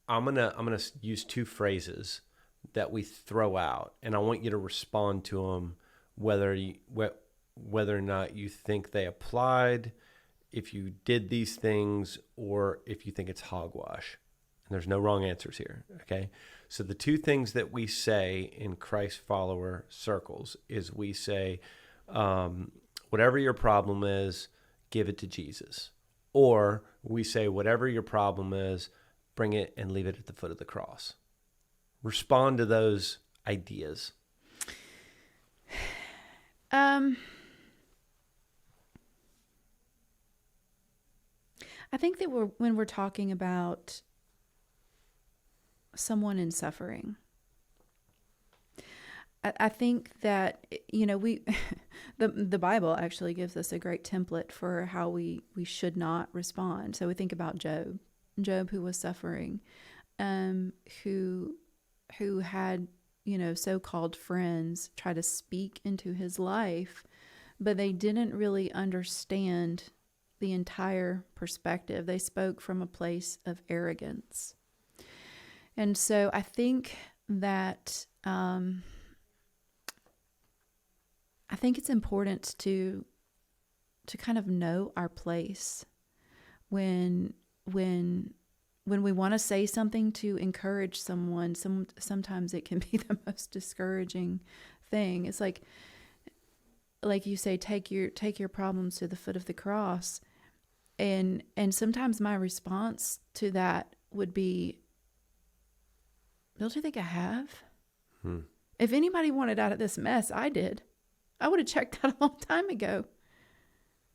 I'm gonna use two phrases that we throw out, and I want you to respond to them, whether or not you think they applied, if you did these things, or if you think it's hogwash. And there's no wrong answers here, okay? So the two things that we say in Christ follower circles is we say, whatever your problem is, give it to Jesus. Or we say, whatever your problem is, bring it and leave it at the foot of the cross. Respond to those ideas. I think that when we're talking about someone in suffering, I think that, we the Bible actually gives us a great template for how we should not respond. So we think about Job, who was suffering, who had, so-called friends try to speak into his life, but they didn't really understand the entire perspective. They spoke from a place of arrogance. And so I think that I think it's important to kind of know our place when we want to say something to encourage someone. Sometimes it can be the most discouraging thing. It's like you say, take your problems to the foot of the cross. And sometimes my response to that would be, don't you think I have? If anybody wanted out of this mess, I did. I would have checked out a long time ago.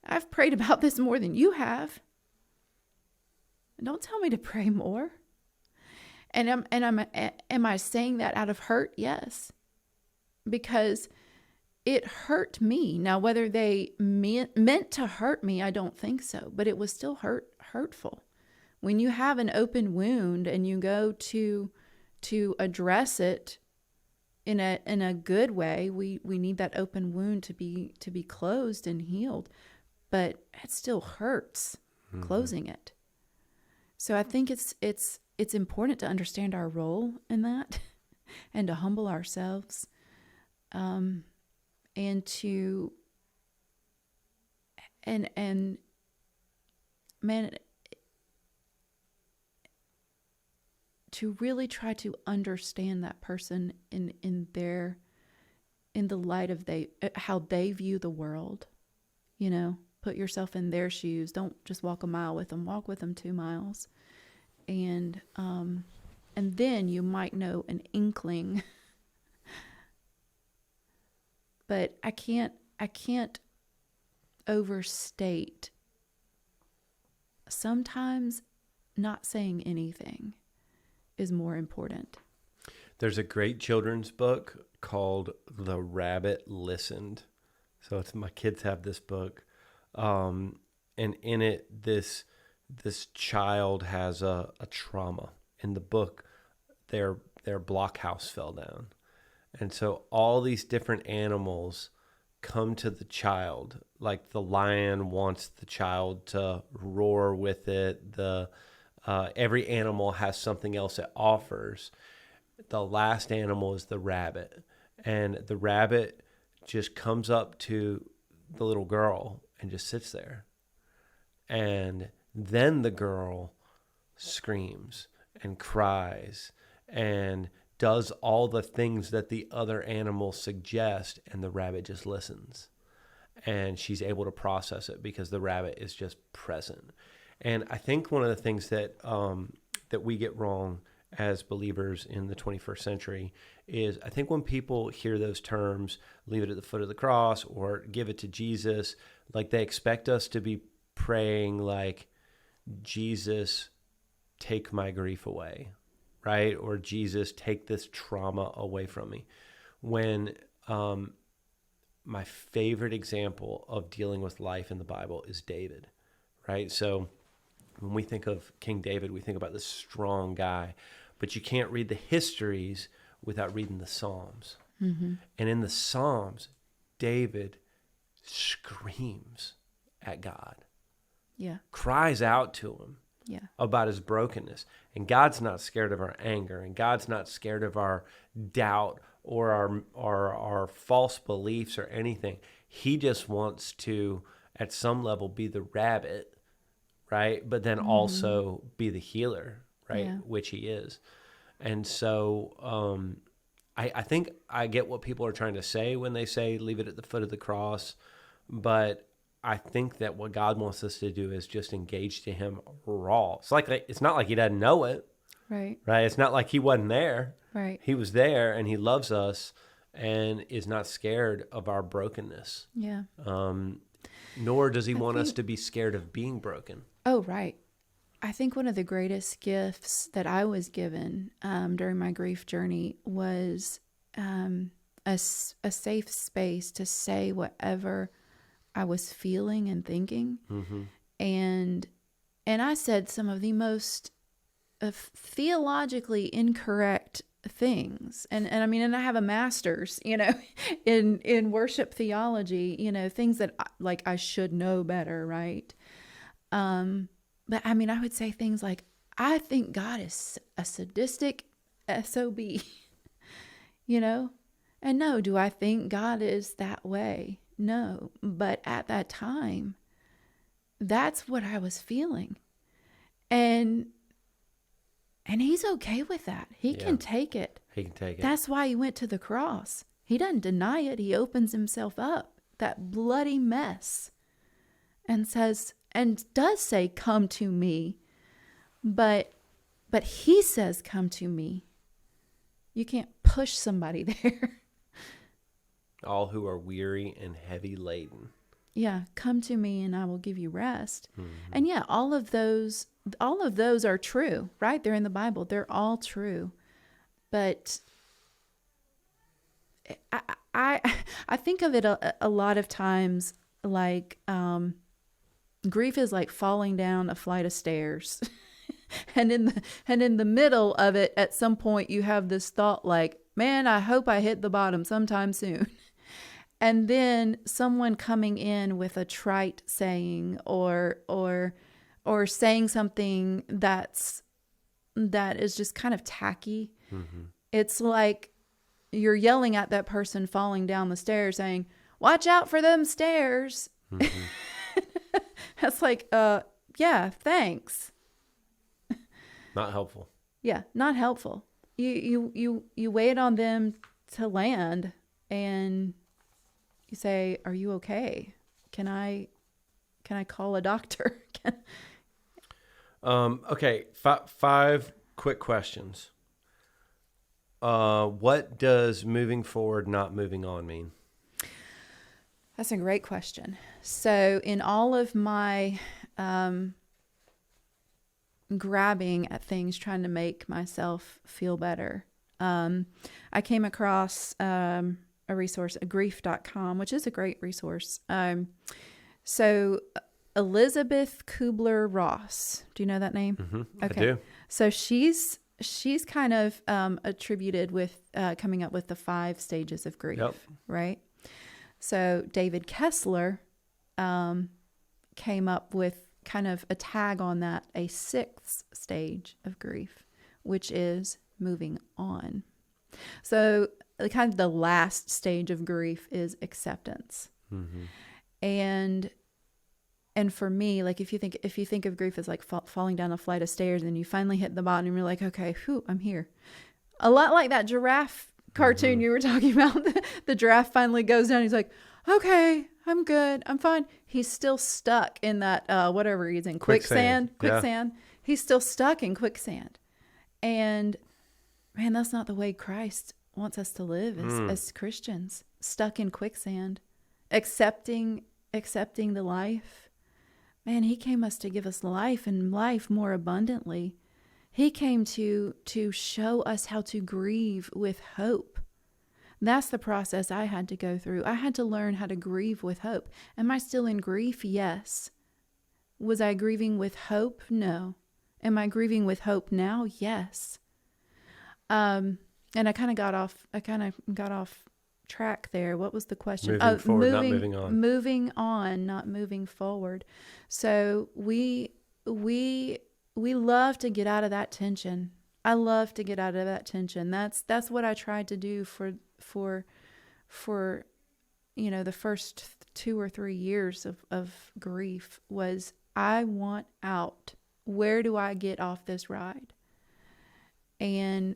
I've prayed about this more than you have. And don't tell me to pray more. And am I saying that out of hurt? Yes. Because it hurt me. Now, whether they meant to hurt me, I don't think so. But it was still hurtful. When you have an open wound and you go to address it in a good way, we need that open wound to be closed and healed. But it still hurts closing it. So I think it's important to understand our role in that and to humble ourselves. And to, and man, to really try to understand that person in the light of how they view the world, put yourself in their shoes. Don't just walk a mile with them, walk with them 2 miles. And then you might know an inkling. But I can't overstate. Sometimes not saying anything is more important. There's a great children's book called The Rabbit Listened. So my kids have this book. And in it, this child has a trauma. In the book, their blockhouse fell down. And so all these different animals come to the child. Like the lion wants the child to roar with it. Every animal has something else it offers. The last animal is the rabbit. And the rabbit just comes up to the little girl and just sits there. And then the girl screams and cries and does all the things that the other animals suggest, and the rabbit just listens. and she's able to process it because the rabbit is just present. And I think one of the things that that we get wrong as believers in the 21st century is, I think when people hear those terms, leave it at the foot of the cross or give it to Jesus, like they expect us to be praying like, Jesus, take my grief away, right? Or Jesus, take this trauma away from me. When my favorite example of dealing with life in the Bible is David, right? So when we think of King David, we think about this strong guy, but you can't read the histories without reading the Psalms. Mm-hmm. And in the Psalms, David screams at God. Yeah. Cries out to him about his brokenness. And God's not scared of our anger, and God's not scared of our doubt or our false beliefs or anything. He just wants to, at some level, be the rabbit, right? But then also be the healer, right? Yeah. Which he is. And so I think I get what people are trying to say when they say leave it at the foot of the cross, but I think that what God wants us to do is just engage to him raw. It's not like he doesn't know it. Right. Right. It's not like he wasn't there. Right. He was there, and he loves us and is not scared of our brokenness. Yeah. Nor does he want us to be scared of being broken. Oh, right. I think one of the greatest gifts that I was given during my grief journey was a safe space to say whatever I was feeling and thinking. Mm-hmm. And I said some of the most theologically incorrect things. And I mean, and I have a master's, in worship theology, things that I should know better. Right. But I mean, I would say things like, I think God is a sadistic SOB, and no, do I think God is that way? No, but at that time, that's what I was feeling. And he's okay with that. He can take it. He can take it. That's why he went to the cross. He doesn't deny it. He opens himself up, that bloody mess, and does say, come to me. But he says, come to me. You can't push somebody there. All who are weary and heavy laden. Yeah, come to me and I will give you rest. Mm-hmm. And yeah, all of those are true, right? They're in the Bible. They're all true. But I think of it a lot of times like grief is like falling down a flight of stairs. and in the middle of it, at some point you have this thought like, man, I hope I hit the bottom sometime soon. And then someone coming in with a trite saying or saying something that is just kind of tacky. Mm-hmm. It's like you're yelling at that person falling down the stairs saying, watch out for them stairs. Mm-hmm. That's like, yeah, thanks. Not helpful. Yeah, not helpful. You wait on them to land and you say, are you okay? Can I call a doctor? Okay. 5 quick questions. What does moving forward, not moving on mean? That's a great question. So in all of my grabbing at things, trying to make myself feel better, I came across a resource, grief.com, which is a great resource. So Elizabeth Kubler-Ross, do you know that name? Mm-hmm. Okay. I do. So she's kind of attributed with coming up with the 5 stages of grief, yep. Right? So David Kessler came up with kind of a tag on that, a 6th stage of grief, which is moving on. So kind of the last stage of grief is acceptance. Mm-hmm. And for me, like if you think of grief as like falling down a flight of stairs and you finally hit the bottom and you're like, okay, whew, I'm here. A lot like that giraffe cartoon you were talking about. The giraffe finally goes down. He's like, okay, I'm good, I'm fine. He's still stuck in that, whatever he's in, Quicksand. quicksand. He's still stuck in quicksand. And man, that's not the way Christ wants us to live as Christians, stuck in quicksand, accepting the life. Man, he came us to give us life and life more abundantly. He came to show us how to grieve with hope. That's the process I had to go through. I had to learn how to grieve with hope. Am I still in grief? Yes. Was I grieving with hope? No. Am I grieving with hope now? Yes. And I kind of got off track there. What was the question? Moving forward, not moving on. Moving on, not moving forward. So we love to get out of that tension. I love to get out of that tension. That's what I tried to do for the first 2 or 3 years of grief was I want out. Where do I get off this ride? And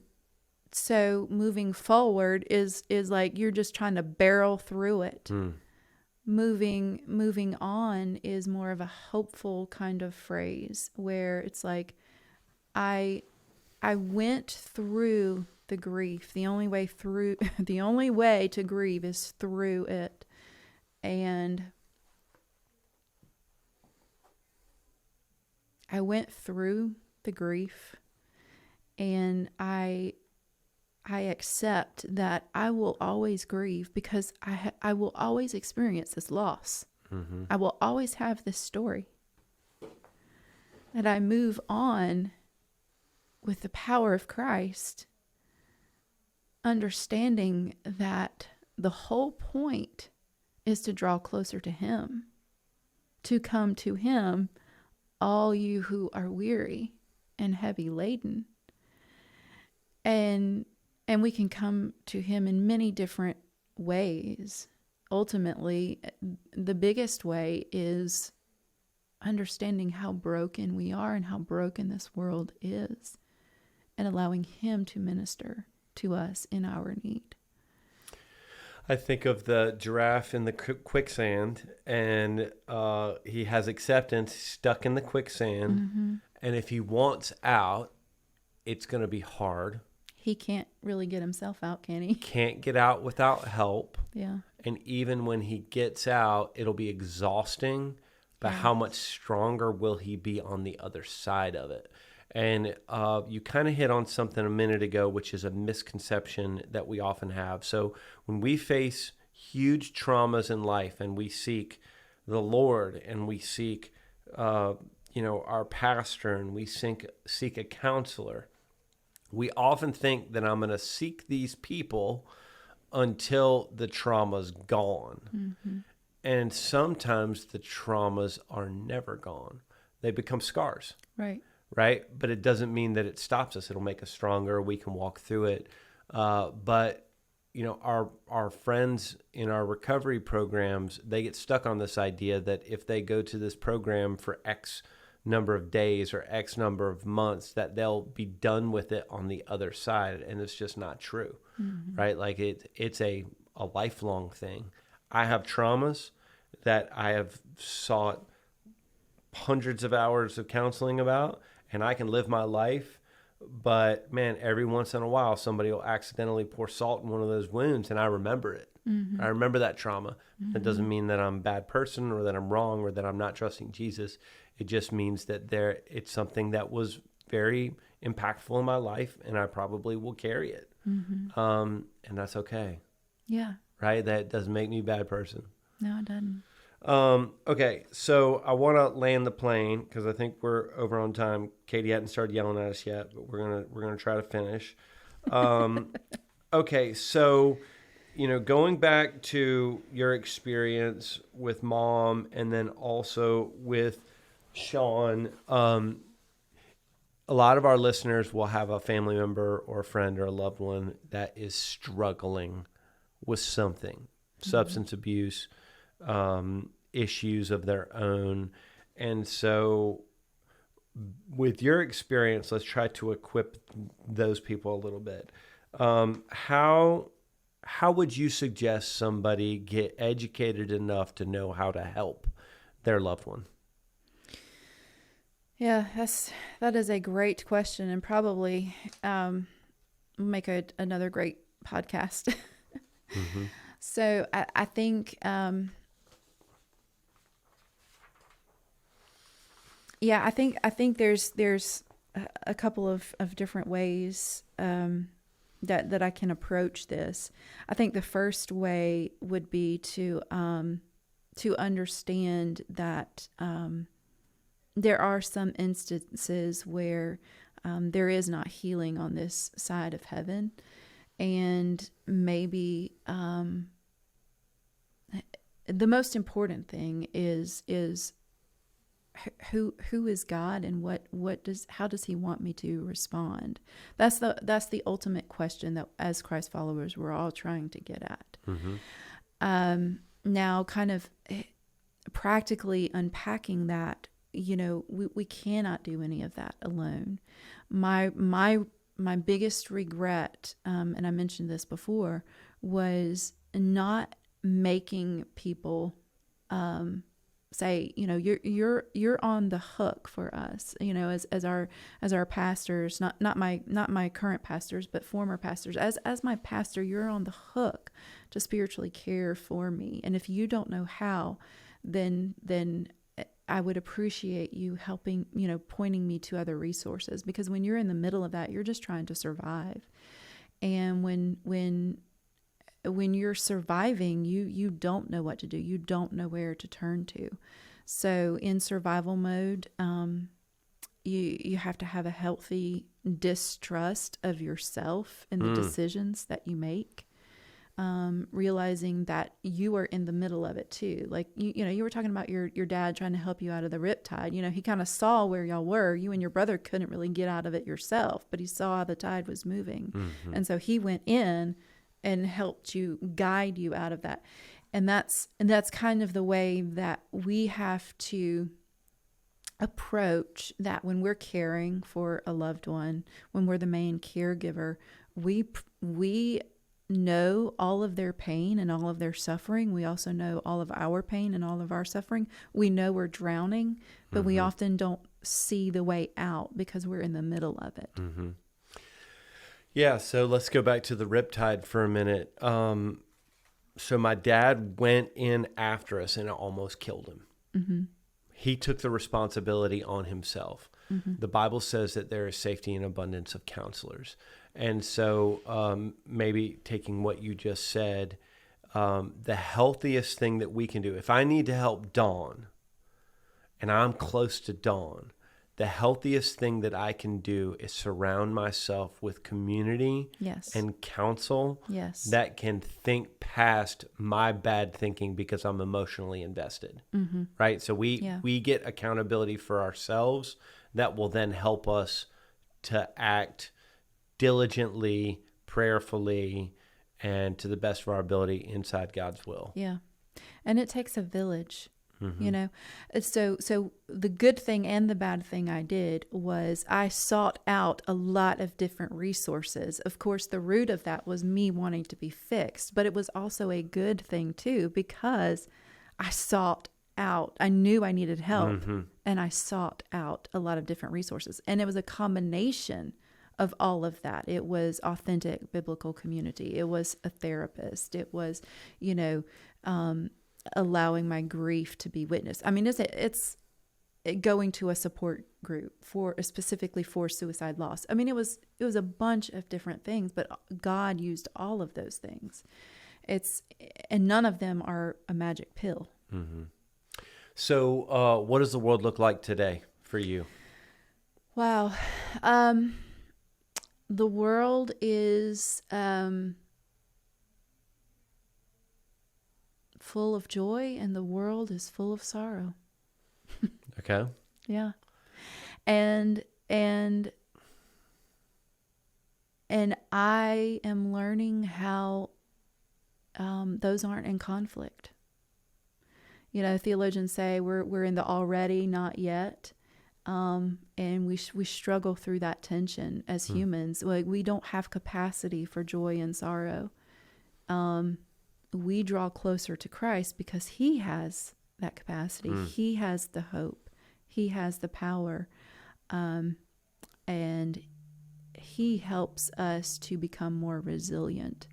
so moving forward is like you're just trying to barrel through it. Moving on is more of a hopeful kind of phrase where it's like I went through the grief. The only way to grieve is through it. And I went through the grief, and I accept that I will always grieve because I will always experience this loss. Mm-hmm. I will always have this story. That I move on with the power of Christ, understanding that the whole point is to draw closer to Him, to come to Him, all you who are weary and heavy laden. And we can come to Him in many different ways. Ultimately, the biggest way is understanding how broken we are and how broken this world is, and allowing Him to minister to us in our need. I think of the giraffe in the quicksand, and he has acceptance, stuck in the quicksand. Mm-hmm. And if he wants out, it's going to be hard. He can't really get himself out, can he? Can't get out without help. Yeah. And even when he gets out, it'll be exhausting. But how much stronger will he be on the other side of it? And you kind of hit on something a minute ago, which is a misconception that we often have. So when we face huge traumas in life and we seek the Lord and we seek, our pastor and we seek a counselor, we often think that I'm going to seek these people until the trauma's gone. Mm-hmm. And sometimes the traumas are never gone. They become scars. Right? But it doesn't mean that it stops us. It'll make us stronger. We can walk through it. But our friends in our recovery programs, they get stuck on this idea that if they go to this program for X number of days or X number of months, that they'll be done with it on the other side. And it's just not true. Mm-hmm. Right? Like it's a lifelong thing. I have traumas that I have sought hundreds of hours of counseling about, and I can live my life. But man, every once in a while, somebody will accidentally pour salt in one of those wounds, and I remember it. Mm-hmm. I remember that trauma. Mm-hmm. It doesn't mean that I'm a bad person or that I'm wrong or that I'm not trusting Jesus. It just means that it's something that was very impactful in my life, and I probably will carry it. Mm-hmm. And that's okay. Yeah. Right? That doesn't make me a bad person. No, it doesn't. Okay, so I want to land the plane because I think we're over on time. Katie hadn't started yelling at us yet, but we're gonna try to finish. Okay, so going back to your experience with Mom and then also with Sean, a lot of our listeners will have a family member or a friend or a loved one that is struggling with something, substance abuse, issues of their own. And so with your experience, let's try to equip those people a little bit. How how would you suggest somebody get educated enough to know how to help their loved one? Yeah, that is a great question, and probably make another great podcast. Mm-hmm. So I think, I think there's a couple of different ways that I can approach this. I think the first way would be to understand that there are some instances where there is not healing on this side of heaven, and maybe the most important thing is who is God, and how does He want me to respond? That's the ultimate question that, as Christ followers, we're all trying to get at. Mm-hmm. Now, kind of practically unpacking that, we cannot do any of that alone. My biggest regret, and I mentioned this before, was not making people say, you're on the hook for us, as our pastors, not my current pastors, but former pastors. As my pastor, you're on the hook to spiritually care for me, and if you don't know how, then I would appreciate you helping, pointing me to other resources, because when you're in the middle of that, you're just trying to survive. And when you're surviving, you don't know what to do. You don't know where to turn to. So in survival mode, you have to have a healthy distrust of yourself and the decisions that you make. Realizing that you are in the middle of it too. Like, you were talking about your dad trying to help you out of the riptide. He kind of saw where y'all were. You and your brother couldn't really get out of it yourself, but he saw the tide was moving. Mm-hmm. And so he went in and helped you, guide you out of that. And that's kind of the way that we have to approach that when we're caring for a loved one, when we're the main caregiver. We know all of their pain and all of their suffering. We also know all of our pain and all of our suffering. We know we're drowning, but we often don't see the way out because we're in the middle of it. Mm-hmm. Yeah, so let's go back to the riptide for a minute. So my dad went in after us and it almost killed him. Mm-hmm. He took the responsibility on himself. Mm-hmm. The Bible says that there is safety and abundance of counselors. And so maybe taking what you just said, the healthiest thing that we can do, if I need to help Dawn and I'm close to Dawn, the healthiest thing that I can do is surround myself with community and counsel that can think past my bad thinking because I'm emotionally invested, right? So we get accountability for ourselves that will then help us to act diligently, prayerfully, and to the best of our ability inside God's will. Yeah. And it takes a village. Mm-hmm. So the good thing and the bad thing I did was I sought out a lot of different resources. Of course, the root of that was me wanting to be fixed, but it was also a good thing too, because I sought out, I knew I needed help, and I sought out a lot of different resources. And it was a combination of all of that. It was authentic biblical community. It was a therapist. It was, allowing my grief to be witnessed. I mean, it's going to a support group specifically for suicide loss. I mean, it was a bunch of different things, but God used all of those things. And none of them are a magic pill. Mm-hmm. So, what does the world look like today for you? Wow. The world is full of joy, and the world is full of sorrow. Okay. Yeah. And I am learning how those aren't in conflict. Theologians say we're in the already, not yet. And we struggle through that tension as humans. Like, we don't have capacity for joy and sorrow. we draw closer to Christ because he has that capacity. He has the hope. He has the power. And he helps us to become more resilient.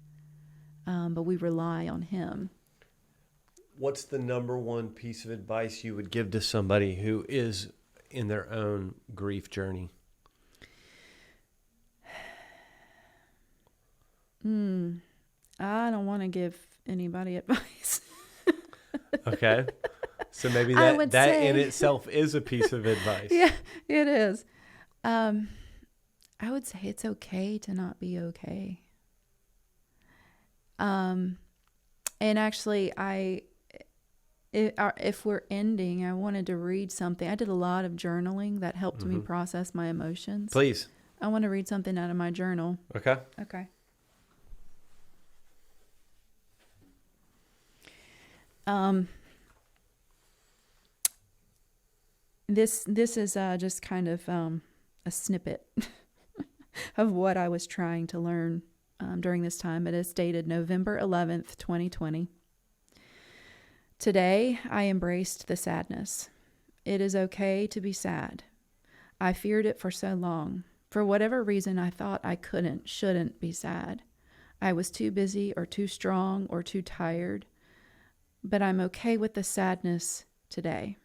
But we rely on him. What's the number one piece of advice you would give to somebody who is in their own grief journey? I don't want to give anybody advice. Okay. So maybe I that would that say- in itself is a piece of advice. Yeah, it is. I would say it's okay to not be okay. And actually, if we're ending, I wanted to read something. I did a lot of journaling that helped me process my emotions. Please. I want to read something out of my journal. Okay. Okay. This is just kind of a snippet of what I was trying to learn during this time. It is dated November 11th, 2020. Today, I embraced the sadness. It is okay to be sad. I feared it for so long. For whatever reason, I thought I shouldn't be sad. I was too busy or too strong or too tired. But I'm okay with the sadness today.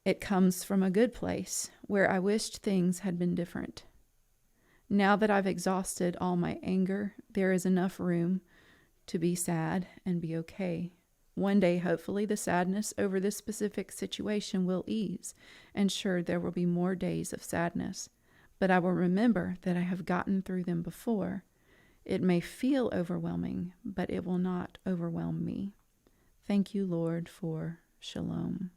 It comes from a good place where I wished things had been different. Now that I've exhausted all my anger, there is enough room to be sad and be okay. One day, hopefully, the sadness over this specific situation will ease, and sure, there will be more days of sadness. But I will remember that I have gotten through them before. It may feel overwhelming, but it will not overwhelm me. Thank you, Lord, for shalom.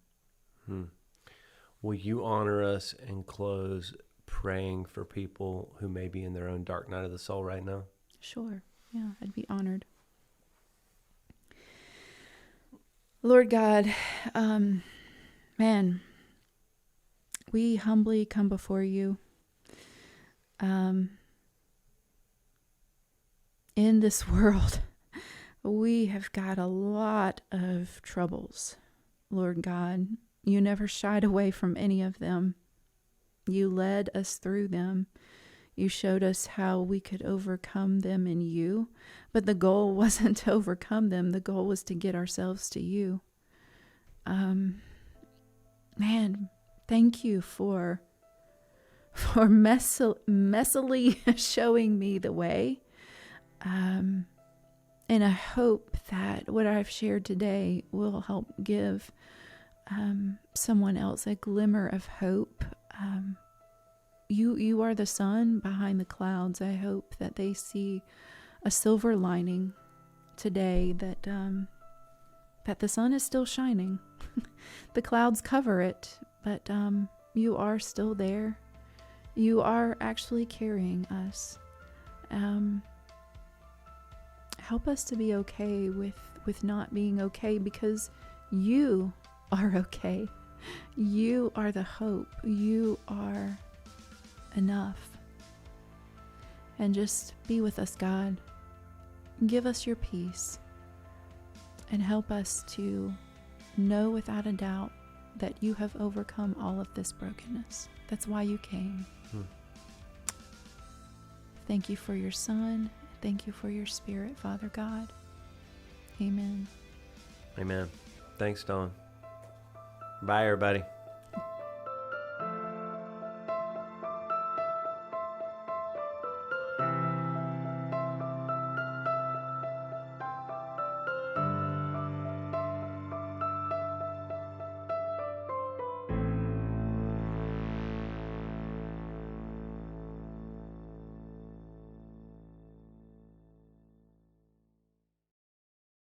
Will you honor us and close praying for people who may be in their own dark night of the soul right now? Sure. Yeah, I'd be honored. Lord God, man, we humbly come before you. In this world, we have got a lot of troubles, Lord God. You never shied away from any of them. You led us through them. You showed us how we could overcome them in you, but the goal wasn't to overcome them. The goal was to get ourselves to you. Man, thank you for messily showing me the way. And I hope that what I've shared today will help give someone else a glimmer of hope. You are the sun behind the clouds. I hope that they see a silver lining today, that the sun is still shining. The clouds cover it, but you are still there. You are actually carrying us. Help us to be okay with not being okay, because you are okay. You are the hope. You are enough. And just be with us, God. Give us your peace and help us to know without a doubt that you have overcome all of this brokenness. That's why you came. Thank you for your Son. Thank you for your Spirit, Father God. Amen. Amen. Thanks, Dawn. Bye, everybody.